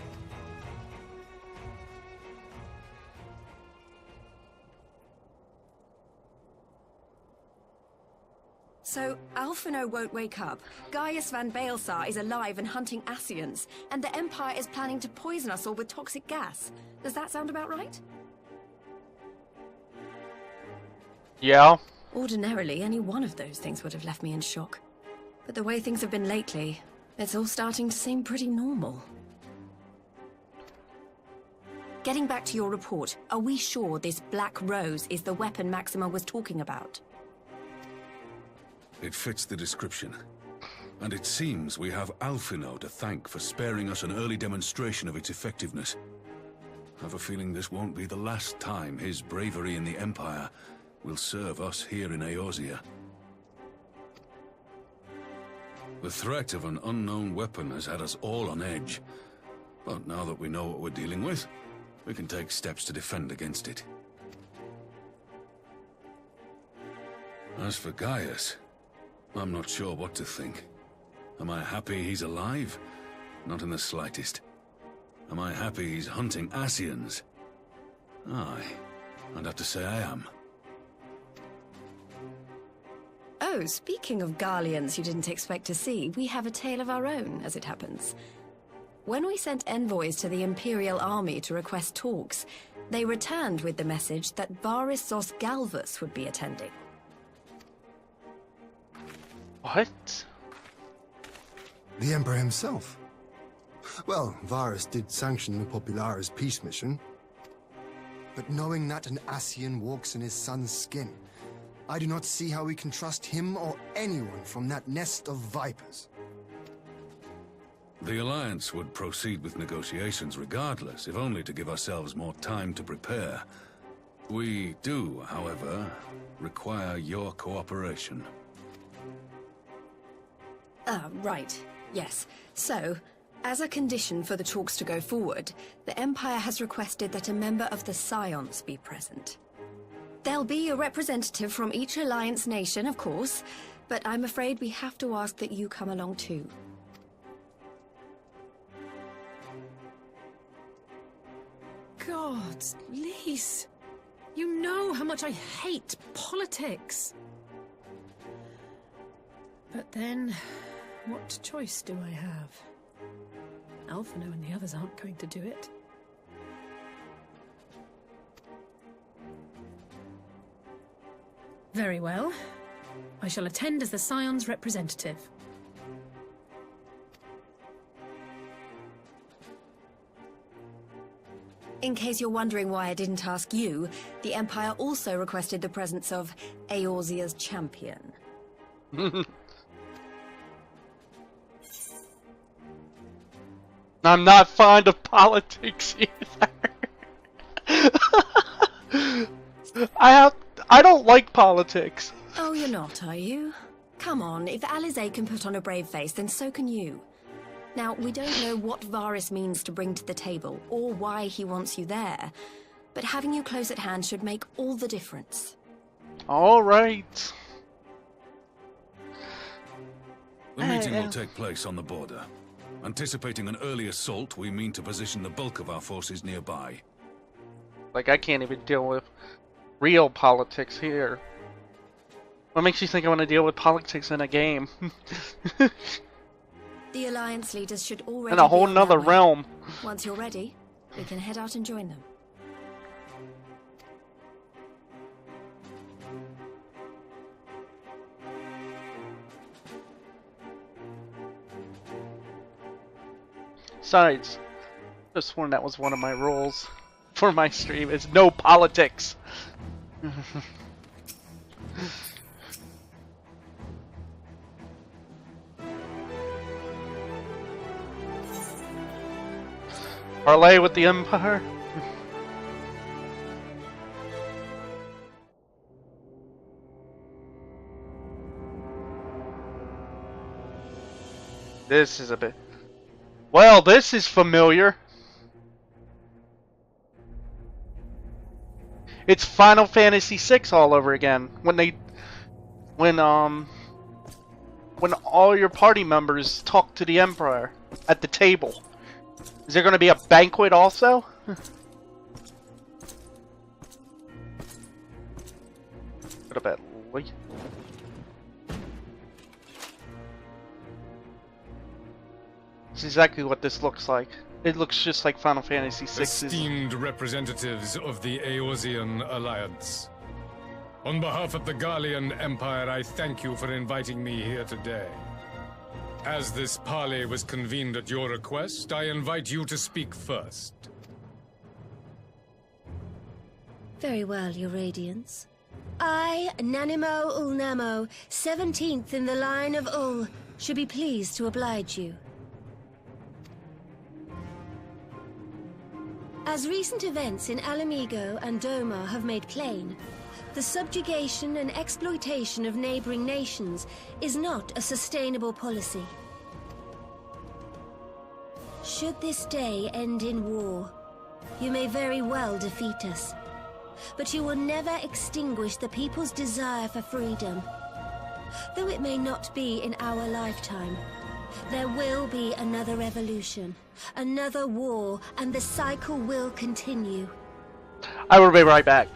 So, Alphino won't wake up. Gaius van Baelsar is alive and hunting Ascians, and the Empire is planning to poison us all with toxic gas. Does that sound about right? Yeah. Ordinarily, any one of those things would have left me in shock. But the way things have been lately, it's all starting to seem pretty normal. Getting back to your report, are we sure this Black Rose is the weapon Maxima was talking about? It fits the description. And it seems we have Alphino to thank for sparing us an early demonstration of its effectiveness. I have a feeling this won't be the last time his bravery in the Empire will serve us here in Eorzea. The threat of an unknown weapon has had us all on edge. But now that we know what we're dealing with, we can take steps to defend against it. As for Gaius, I'm not sure what to think. Am I happy he's alive? Not in the slightest. Am I happy he's hunting Ascians? Aye, I'd have to say I am. Oh, speaking of Garleans you didn't expect to see, we have a tale of our own, as it happens. When we sent envoys to the Imperial Army to request talks, they returned with the message that Varissos Galvus would be attending. What? The Emperor himself. Well, Varus did sanction the Popularis peace mission. But knowing that an Ascian walks in his son's skin, I do not see how we can trust him or anyone from that nest of vipers. The Alliance would proceed with negotiations regardless, if only to give ourselves more time to prepare. We do, however, require your cooperation. Right. Yes. So, as a condition for the talks to go forward, the Empire has requested that a member of the Scions be present. There'll be a representative from each Alliance nation, of course, but I'm afraid we have to ask that you come along too. God, Lise, you know how much I hate politics. But then, what choice do I have? Alphino and the others aren't going to do it. Very well. I shall attend as the Scion's representative. In case you're wondering why I didn't ask you, the Empire also requested the presence of Eorzea's champion. I'm not fond of politics either. I don't like politics. Oh, you're not, are you? Come on, if Alizé can put on a brave face, then so can you. Now, we don't know what Varus means to bring to the table, or why he wants you there, but having you close at hand should make all the difference. All right. The meeting will take place on the border. Anticipating an early assault, we mean to position the bulk of our forces nearby. Like, I can't even deal with real politics here. What makes you think I want to deal with politics in a game? The Alliance leaders should already in a whole be on nother their way. realm. Once you're ready, we can head out and join them. Besides, I just sworn that was one of my rules for my stream, is no politics. Parlay with the Empire? This is a bit... Well, this is familiar. It's Final Fantasy VI all over again. When all your party members talk to the Emperor at the table. Is there going to be a banquet also? What about Lee? This is exactly what this looks like. It looks just like Final Fantasy VI. Esteemed representatives of the Eorzean Alliance. On behalf of the Garlean Empire, I thank you for inviting me here today. As this parley was convened at your request, I invite you to speak first. Very well, Your Radiance. I, Nanimo Ulnamo, 17th in the line of Ul, should be pleased to oblige you. As recent events in Alamigo and Doma have made plain, the subjugation and exploitation of neighboring nations is not a sustainable policy. Should this day end in war, You may very well defeat us, but you will never extinguish the people's desire for freedom. Though it may not be in our lifetime, there will be another revolution, another war, and the cycle will continue. I will be right back.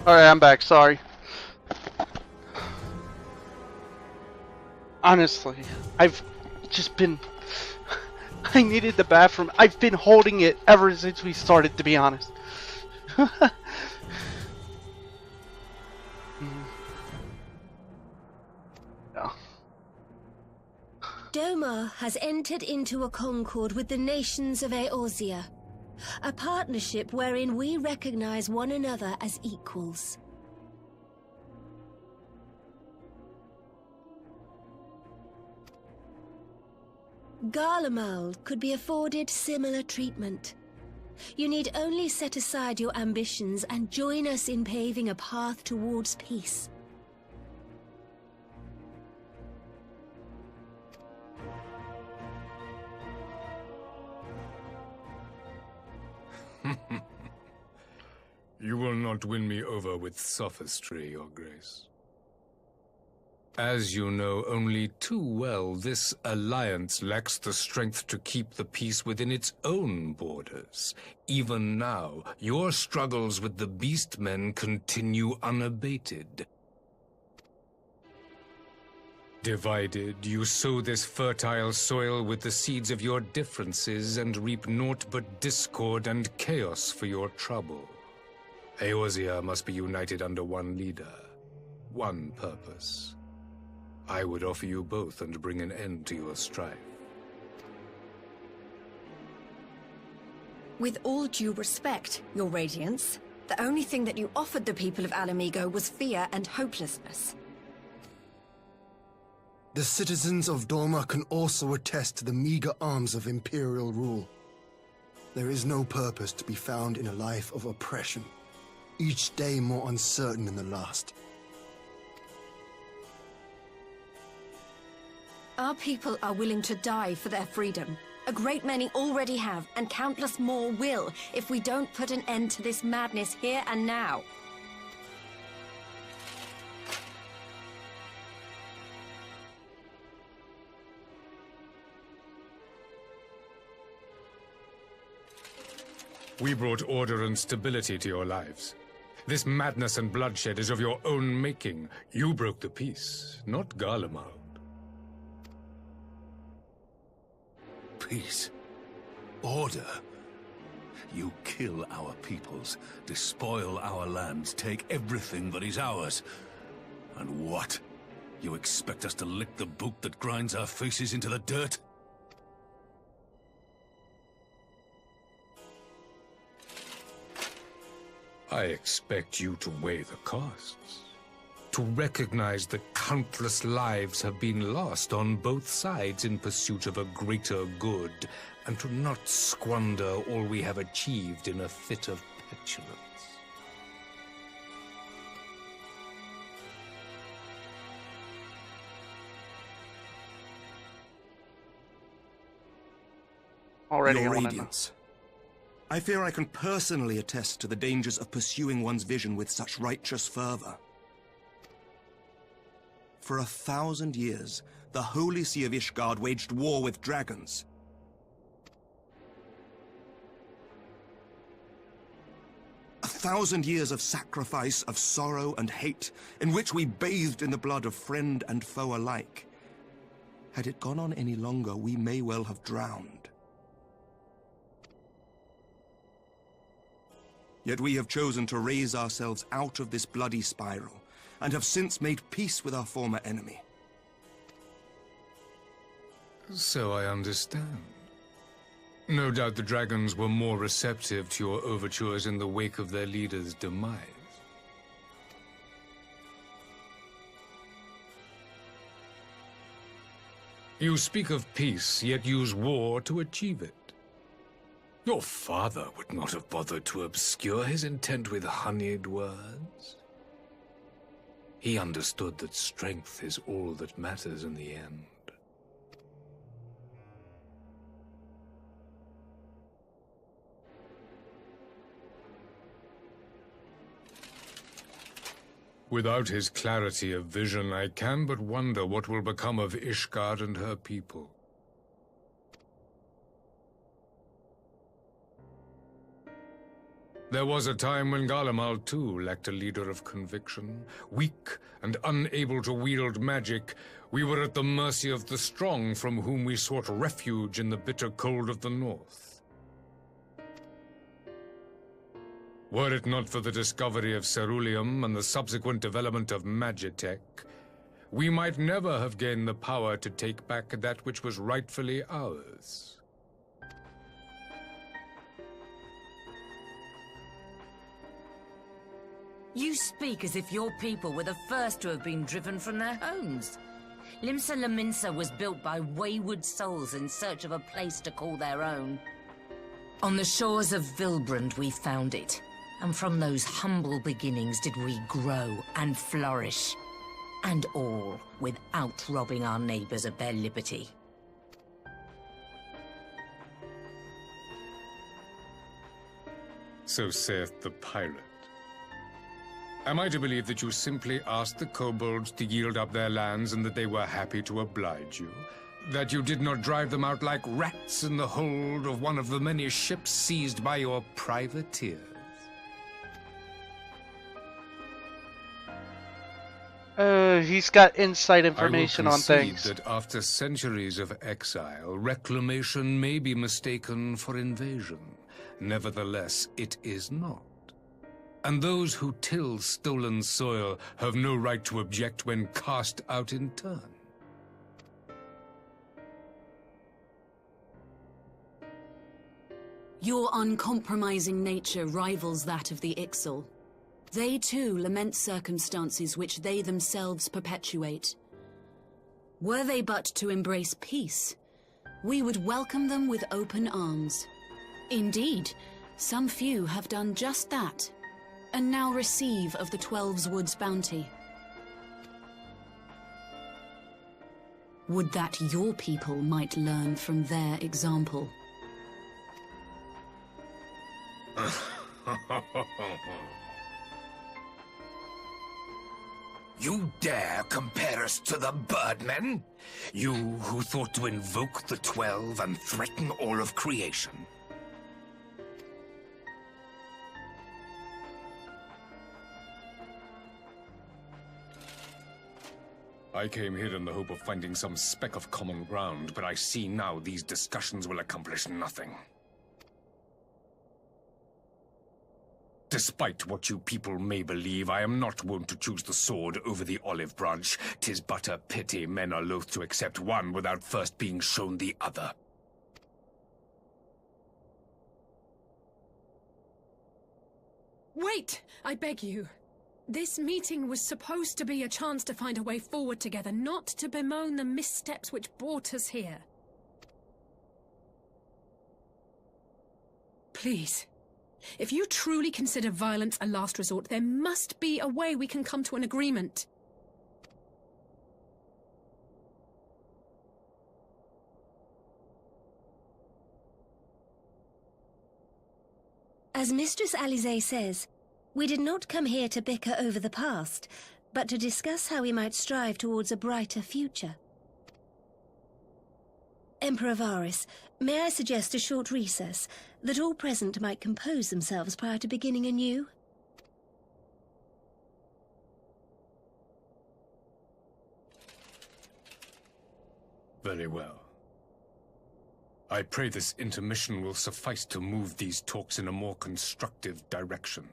Alright, I'm back, sorry. Honestly, I've just been... I needed the bathroom. I've been holding it ever since we started, to be honest. Yeah. Doma has entered into a concord with the nations of Eorzea. A partnership wherein we recognize one another as equals. Garlemald could be afforded similar treatment. You need only set aside your ambitions and join us in paving a path towards peace. You will not win me over with sophistry, Your Grace. As you know only too well, this alliance lacks the strength to keep the peace within its own borders. Even now, your struggles with the Beastmen continue unabated. Divided, you sow this fertile soil with the seeds of your differences and reap naught but discord and chaos for your trouble. Eorzea must be united under one leader, one purpose. I would offer you both and bring an end to your strife. With all due respect, Your Radiance, the only thing that you offered the people of Alamigo was fear and hopelessness. The citizens of Dorma can also attest to the meager arms of Imperial rule. There is no purpose to be found in a life of oppression, each day more uncertain than the last. Our people are willing to die for their freedom. A great many already have, and countless more will, if we don't put an end to this madness here and now. We brought order and stability to your lives. This madness and bloodshed is of your own making. You broke the peace, not Garlemald. Peace. Order. You kill our peoples, despoil our lands, take everything that is ours. And what? You expect us to lick the boot that grinds our faces into the dirt? I expect you to weigh the costs. To recognize that countless lives have been lost on both sides in pursuit of a greater good, and to not squander all we have achieved in a fit of petulance. Already Your I wanna know. Radiance. I fear I can personally attest to the dangers of pursuing one's vision with such righteous fervor. For 1,000 years, the Holy See of Ishgard waged war with dragons. A 1,000 years of sacrifice, of sorrow and hate, in which we bathed in the blood of friend and foe alike. Had it gone on any longer, we may well have drowned. Yet we have chosen to raise ourselves out of this bloody spiral, and have since made peace with our former enemy. So I understand. No doubt the dragons were more receptive to your overtures in the wake of their leader's demise. You speak of peace, yet use war to achieve it. Your father would not have bothered to obscure his intent with honeyed words. He understood that strength is all that matters in the end. Without his clarity of vision, I can but wonder what will become of Ishgard and her people. There was a time when Garlemald too lacked a leader of conviction. Weak and unable to wield magic, we were at the mercy of the strong from whom we sought refuge in the bitter cold of the north. Were it not for the discovery of ceruleum and the subsequent development of magitech, we might never have gained the power to take back that which was rightfully ours. You speak as if your people were the first to have been driven from their homes. Limsa Lominsa was built by wayward souls in search of a place to call their own. On the shores of Vilbrand we found it, and from those humble beginnings did we grow and flourish. And all without robbing our neighbors of their liberty. So saith the pirate. Am I to believe that you simply asked the kobolds to yield up their lands and that they were happy to oblige you? That you did not drive them out like rats in the hold of one of the many ships seized by your privateers? He's got inside information I will on things. concede that after centuries of exile, reclamation may be mistaken for invasion. Nevertheless, it is not. And those who till stolen soil have no right to object when cast out in turn. Your uncompromising nature rivals that of the Ixal. They too lament circumstances which they themselves perpetuate. Were they but to embrace peace, we would welcome them with open arms. Indeed, some few have done just that, and now receive of the Twelve's Wood's bounty. Would that your people might learn from their example. You dare compare us to the Birdmen? You who thought to invoke the 12 and threaten all of creation? I came here in the hope of finding some speck of common ground, but I see now these discussions will accomplish nothing. Despite what you people may believe, I am not wont to choose the sword over the olive branch. 'Tis but a pity men are loath to accept one without first being shown the other. Wait! I beg you. This meeting was supposed to be a chance to find a way forward together, not to bemoan the missteps which brought us here. Please. If you truly consider violence a last resort, there must be a way we can come to an agreement. As Mistress Alisaie says, we did not come here to bicker over the past, but to discuss how we might strive towards a brighter future. Emperor Varys, may I suggest a short recess, that all present might compose themselves prior to beginning anew? Very well. I pray this intermission will suffice to move these talks in a more constructive direction.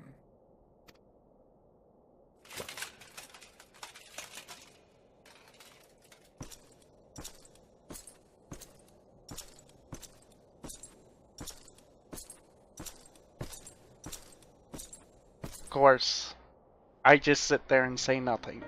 Of course. I just sit there and say nothing.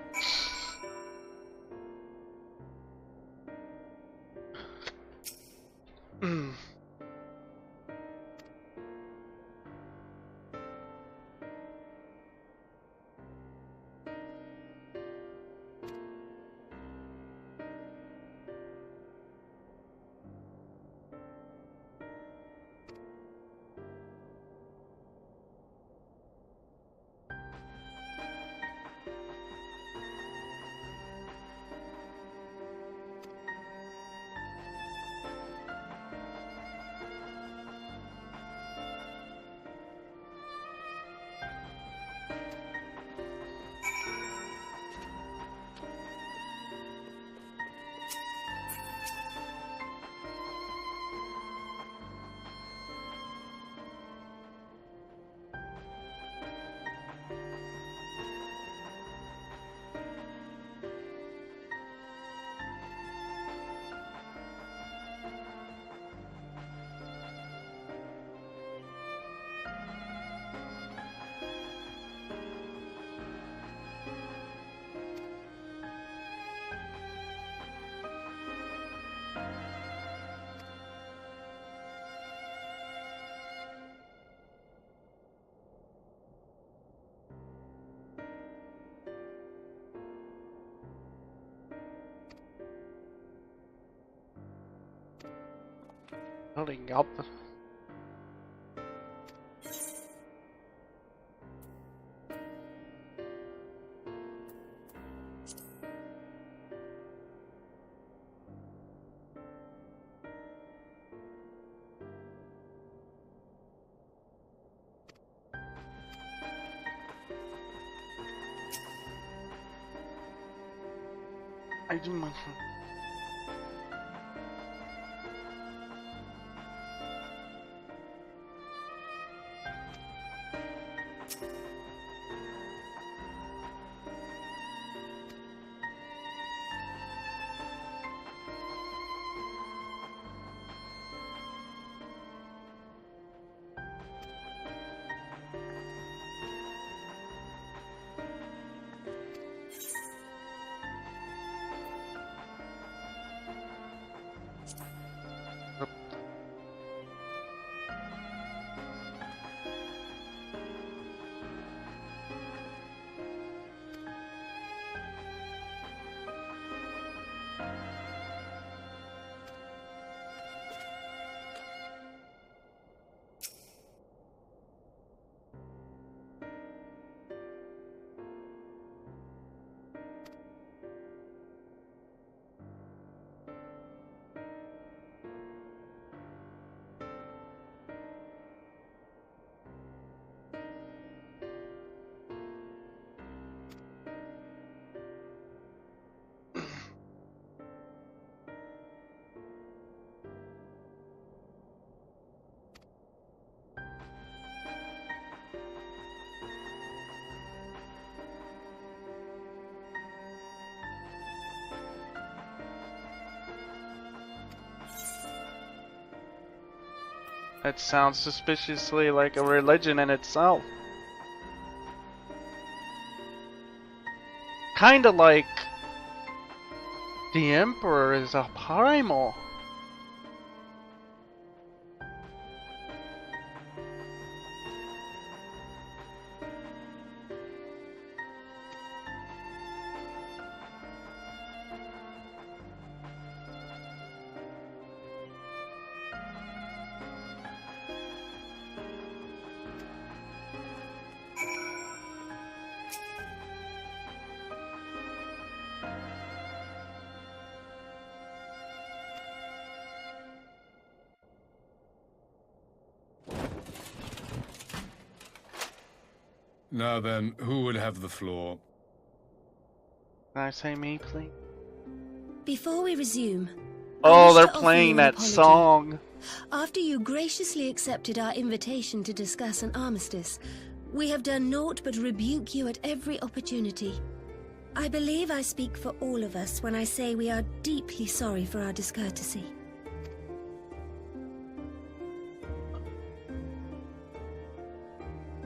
Loading up. I do my. That sounds suspiciously like a religion in itself. Kinda like the Emperor is a primal. Now then, who would have the floor? Can I say me, please? Before we resume, Oh, I wish they're to offer playing you an that apology. song. After you graciously accepted our invitation to discuss an armistice, we have done naught but rebuke you at every opportunity. I believe I speak for all of us when I say we are deeply sorry for our discourtesy.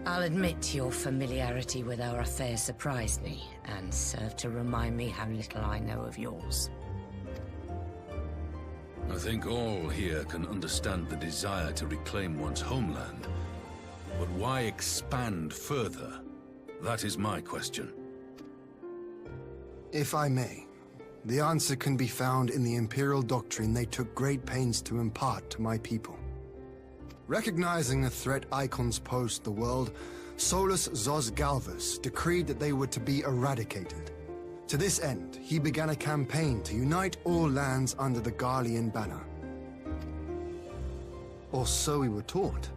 I'll admit your familiarity with our affair surprised me, and served to remind me how little I know of yours. I think all here can understand the desire to reclaim one's homeland. But why expand further? That is my question. If I may, the answer can be found in the Imperial doctrine they took great pains to impart to my people. Recognizing the threat icons pose to the world, Solus Zos Galvus decreed that they were to be eradicated. To this end, he began a campaign to unite all lands under the Garlean banner. Or so we were taught.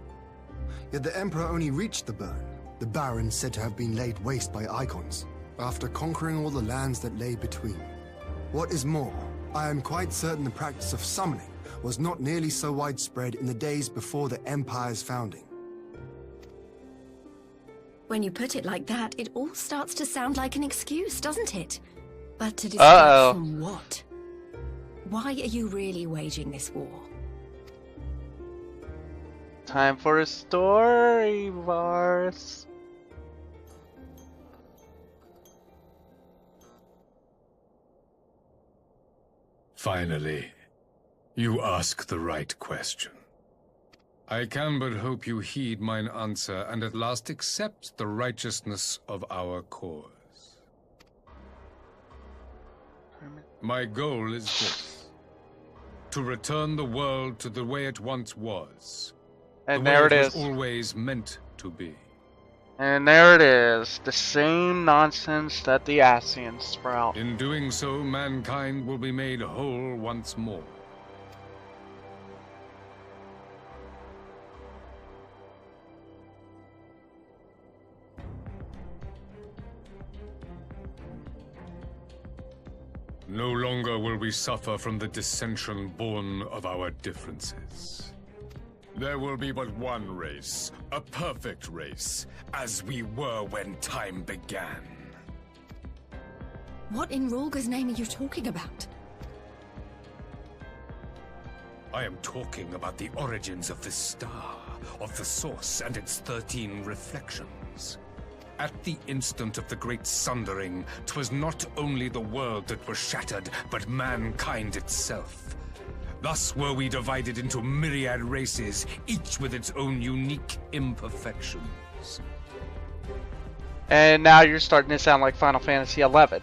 Yet the Emperor only reached the burn, the Baron said to have been laid waste by icons, after conquering all the lands that lay between. What is more, I am quite certain the practice of summoning was not nearly so widespread in the days before the Empire's founding. When you put it like that, it all starts to sound like an excuse, doesn't it? But to distract from what? Why are you really waging this war? Time for a story, Vars. Finally, you ask the right question. I can but hope you heed mine answer and at last accept the righteousness of our cause. My goal is this: to return the world to the way it once was. And the way there it was is. always meant to be. And there it is, the same nonsense that the Ascians sprout. In doing so, mankind will be made whole once more. No longer will we suffer from the dissension born of our differences. There will be but one race, a perfect race, as we were when time began. What in Rorga's name are you talking about? I am talking about the origins of this star, of the source and its 13 reflections. At the instant of the great sundering, 'twas not only the world that was shattered, but mankind itself. Thus were we divided into myriad races, each with its own unique imperfections. And now you're starting to sound like Final Fantasy XI.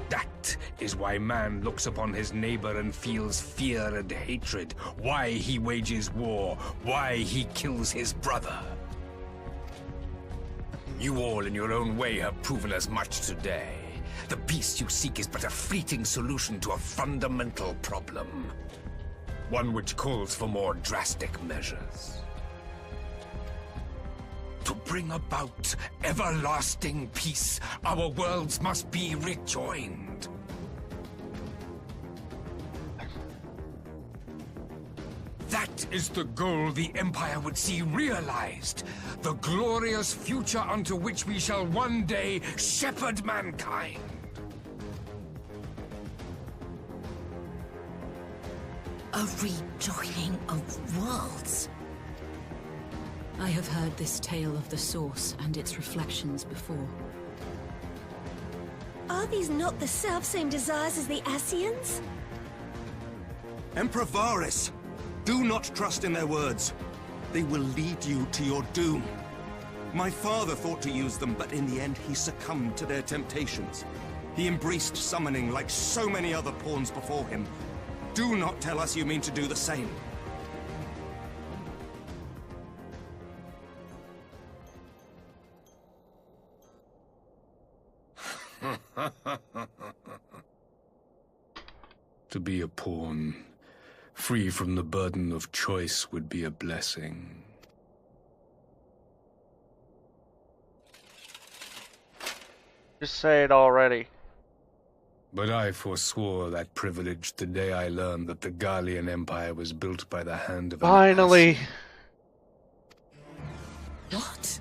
That is why man looks upon his neighbor and feels fear and hatred, why he wages war, why he kills his brother. You all in your own way have proven as much today. The peace you seek is but a fleeting solution to a fundamental problem. One which calls for more drastic measures. To bring about everlasting peace, our worlds must be rejoined. That is the goal the Empire would see realized. The glorious future unto which we shall one day shepherd mankind. A rejoining of worlds. I have heard this tale of the Source and its reflections before. Are these not the self-same desires as the Ascians? Emperor Varys! Do not trust in their words. They will lead you to your doom. My father thought to use them, but in the end he succumbed to their temptations. He embraced summoning like so many other pawns before him. Do not tell us you mean to do the same. To be a pawn, free from the burden of choice, would be a blessing. Just say it already. But I forswore that privilege the day I learned that the Garlean Empire was built by the hand of an Finally! What?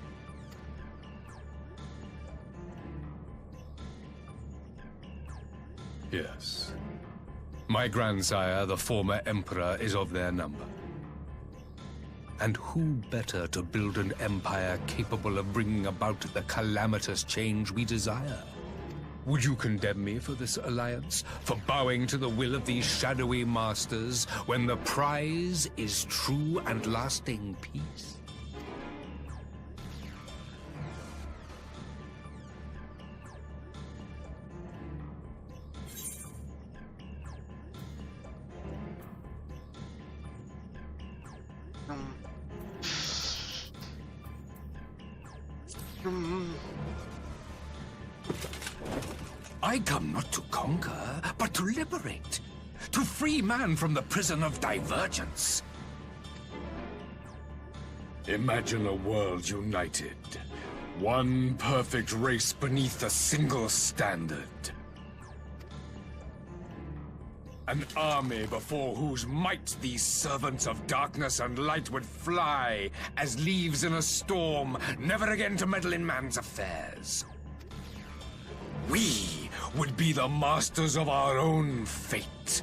Yes. My grandsire, the former emperor, is of their number. And who better to build an empire capable of bringing about the calamitous change we desire? Would you condemn me for this alliance? For bowing to the will of these shadowy masters, when the prize is true and lasting peace? I come not to conquer, but to liberate. To free man from the prison of divergence. Imagine a world united. One perfect race beneath a single standard. An army before whose might these servants of darkness and light would fly as leaves in a storm, never again to meddle in man's affairs. We would be the masters of our own fate.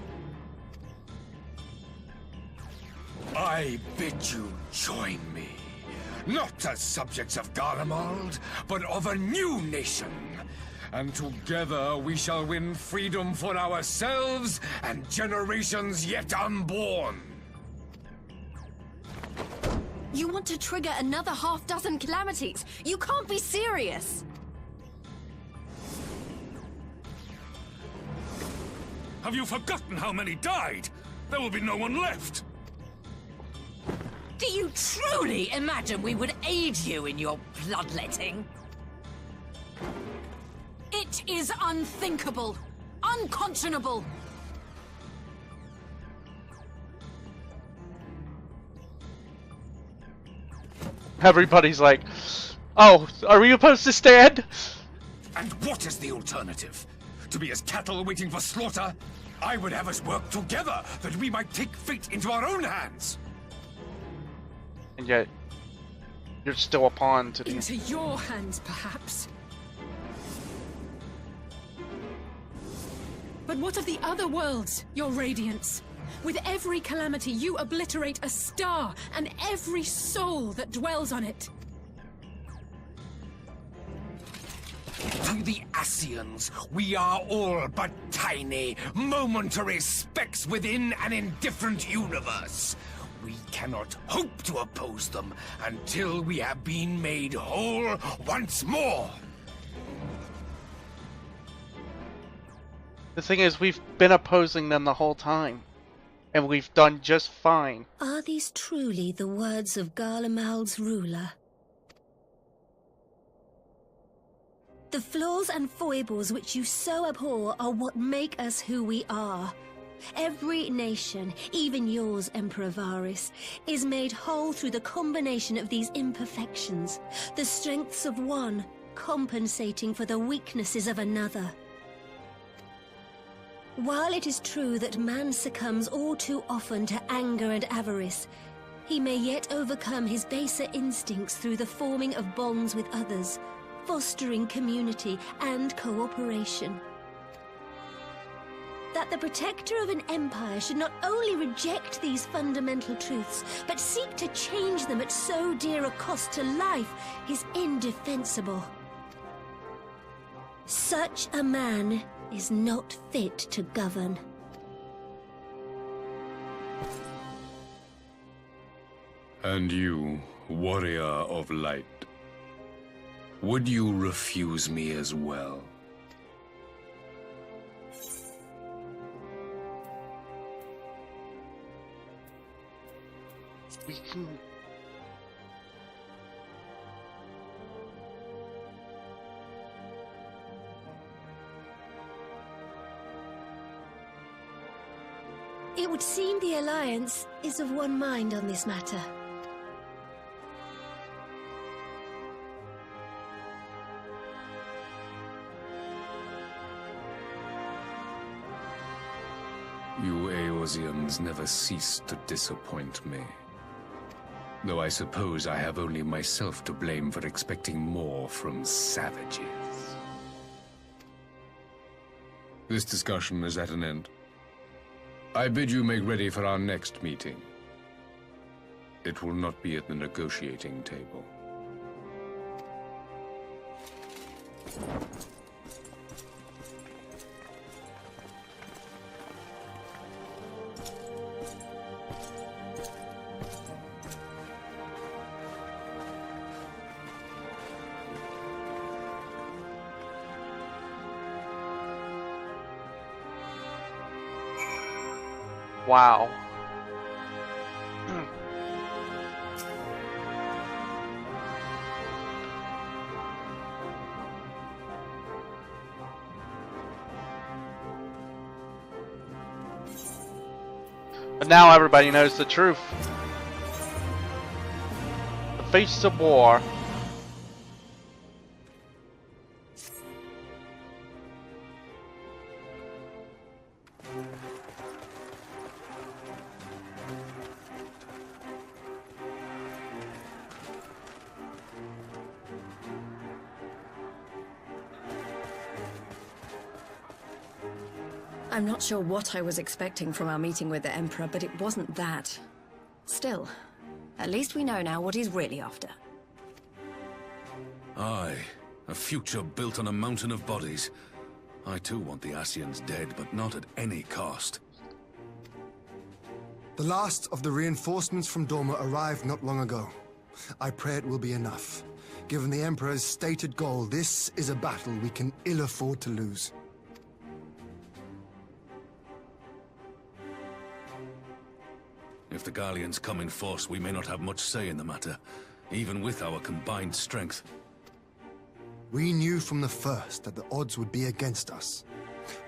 I bid you join me, not as subjects of Garlemald, but of a new nation. And together we shall win freedom for ourselves and generations yet unborn. You want to trigger another half-dozen calamities? You can't be serious! Have you forgotten how many died? There will be no one left. Do you truly imagine we would aid you in your bloodletting? It is unthinkable, unconscionable. Everybody's like, oh, are we supposed to stand? And what is the alternative? To be as cattle waiting for slaughter? I would have us work together, that we might take fate into our own hands. And yet, you're still a pawn to the... Into your hands, perhaps. But what of the other worlds, your radiance? With every calamity, you obliterate a star and every soul that dwells on it. To the Ascians, we are all but tiny, momentary specks within an indifferent universe. We cannot hope to oppose them until we have been made whole once more. The thing is, we've been opposing them the whole time. And we've done just fine. Are these truly the words of Garlemald's ruler? The flaws and foibles which you so abhor are what make us who we are. Every nation, even yours, Emperor Varys, is made whole through the combination of these imperfections, the strengths of one compensating for the weaknesses of another. While it is true that man succumbs all too often to anger and avarice, he may yet overcome his baser instincts through the forming of bonds with others, fostering community and cooperation. That the protector of an empire should not only reject these fundamental truths, but seek to change them at so dear a cost to life is indefensible. Such a man is not fit to govern. And you, warrior of light, would you refuse me as well? We can... It would seem the Alliance is of one mind on this matter. You Eorzeans never cease to disappoint me. Though I suppose I have only myself to blame for expecting more from savages. This discussion is at an end. I bid you make ready for our next meeting. It will not be at the negotiating table. Wow. But now everybody knows the truth. The face of war. I'm not sure what I was expecting from our meeting with the Emperor, but it wasn't that. Still, at least we know now what he's really after. Aye, a future built on a mountain of bodies. I too want the Ascians dead, but not at any cost. The last of the reinforcements from Dorma arrived not long ago. I pray it will be enough. Given the Emperor's stated goal, this is a battle we can ill afford to lose. If the Garleans come in force, we may not have much say in the matter, even with our combined strength. We knew from the first that the odds would be against us.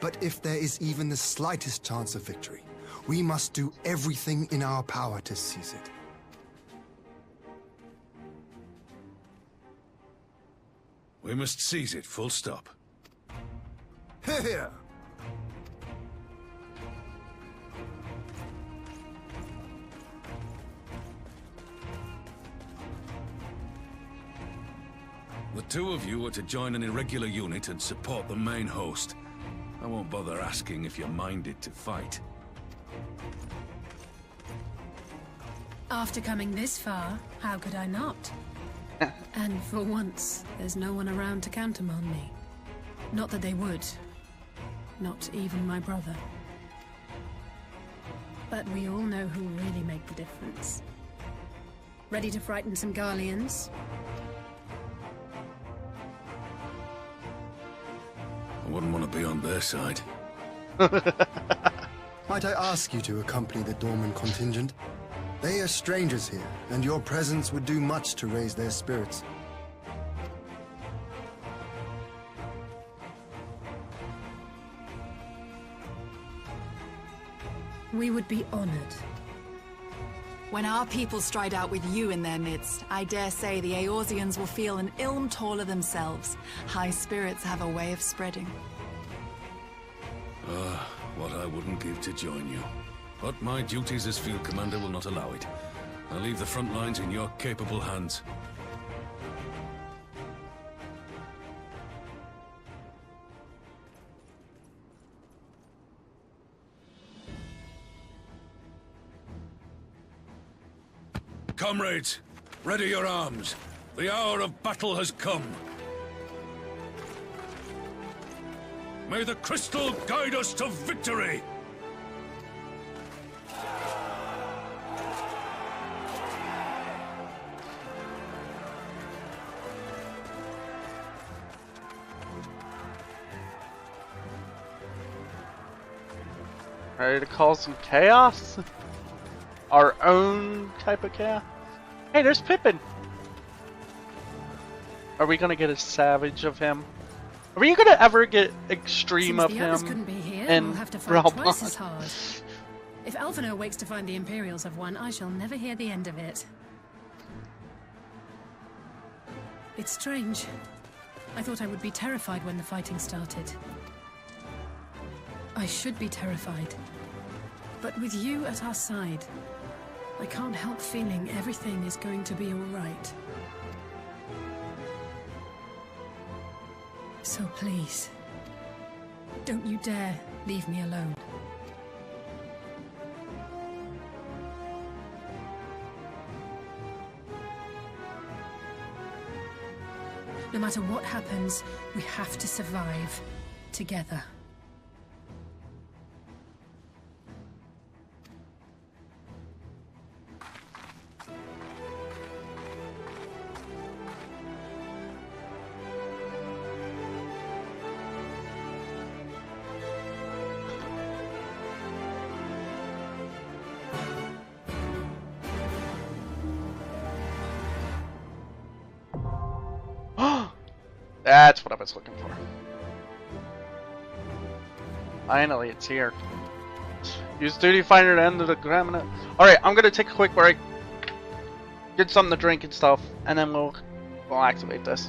But if there is even the slightest chance of victory, we must do everything in our power to seize it. We must seize it, full stop. Heh! Hear, hear! The two of you are to join an irregular unit and support the main host. I won't bother asking if you're minded to fight. After coming this far, how could I not? And for once, there's no one around to count 'em on me. Not that they would. Not even my brother. But we all know who really make the difference. Ready to frighten some Garleans? I wouldn't want to be on their side. Might I ask you to accompany the Dorman contingent? They are strangers here, and your presence would do much to raise their spirits. We would be honored. When our people stride out with you in their midst, I dare say the Eorzeans will feel an ilm taller themselves. High spirits have a way of spreading. What I wouldn't give to join you. But my duties as field commander will not allow it. I'll leave the front lines in your capable hands. Comrades, ready your arms. The hour of battle has come. May the crystal guide us to victory! Ready to cause some chaos? Our own type of chaos? Hey, there's Pippin! Are we gonna get a savage of him? Are we gonna ever get extreme Since of the him? others couldn't be here, And we'll have to fight twice as Ralbon? hard. If Alphinaud wakes to find the Imperials have won, I shall never hear the end of it. It's strange. I thought I would be terrified when the fighting started. I should be terrified. But with you at our side, I can't help feeling everything is going to be all right. So please, don't you dare leave me alone. No matter what happens, we have to survive together. That's what I was looking for. Finally, it's here. Use duty finder to end the Gramenet. Alright, I'm gonna take a quick break. Get something to drink and stuff, and then we'll activate this.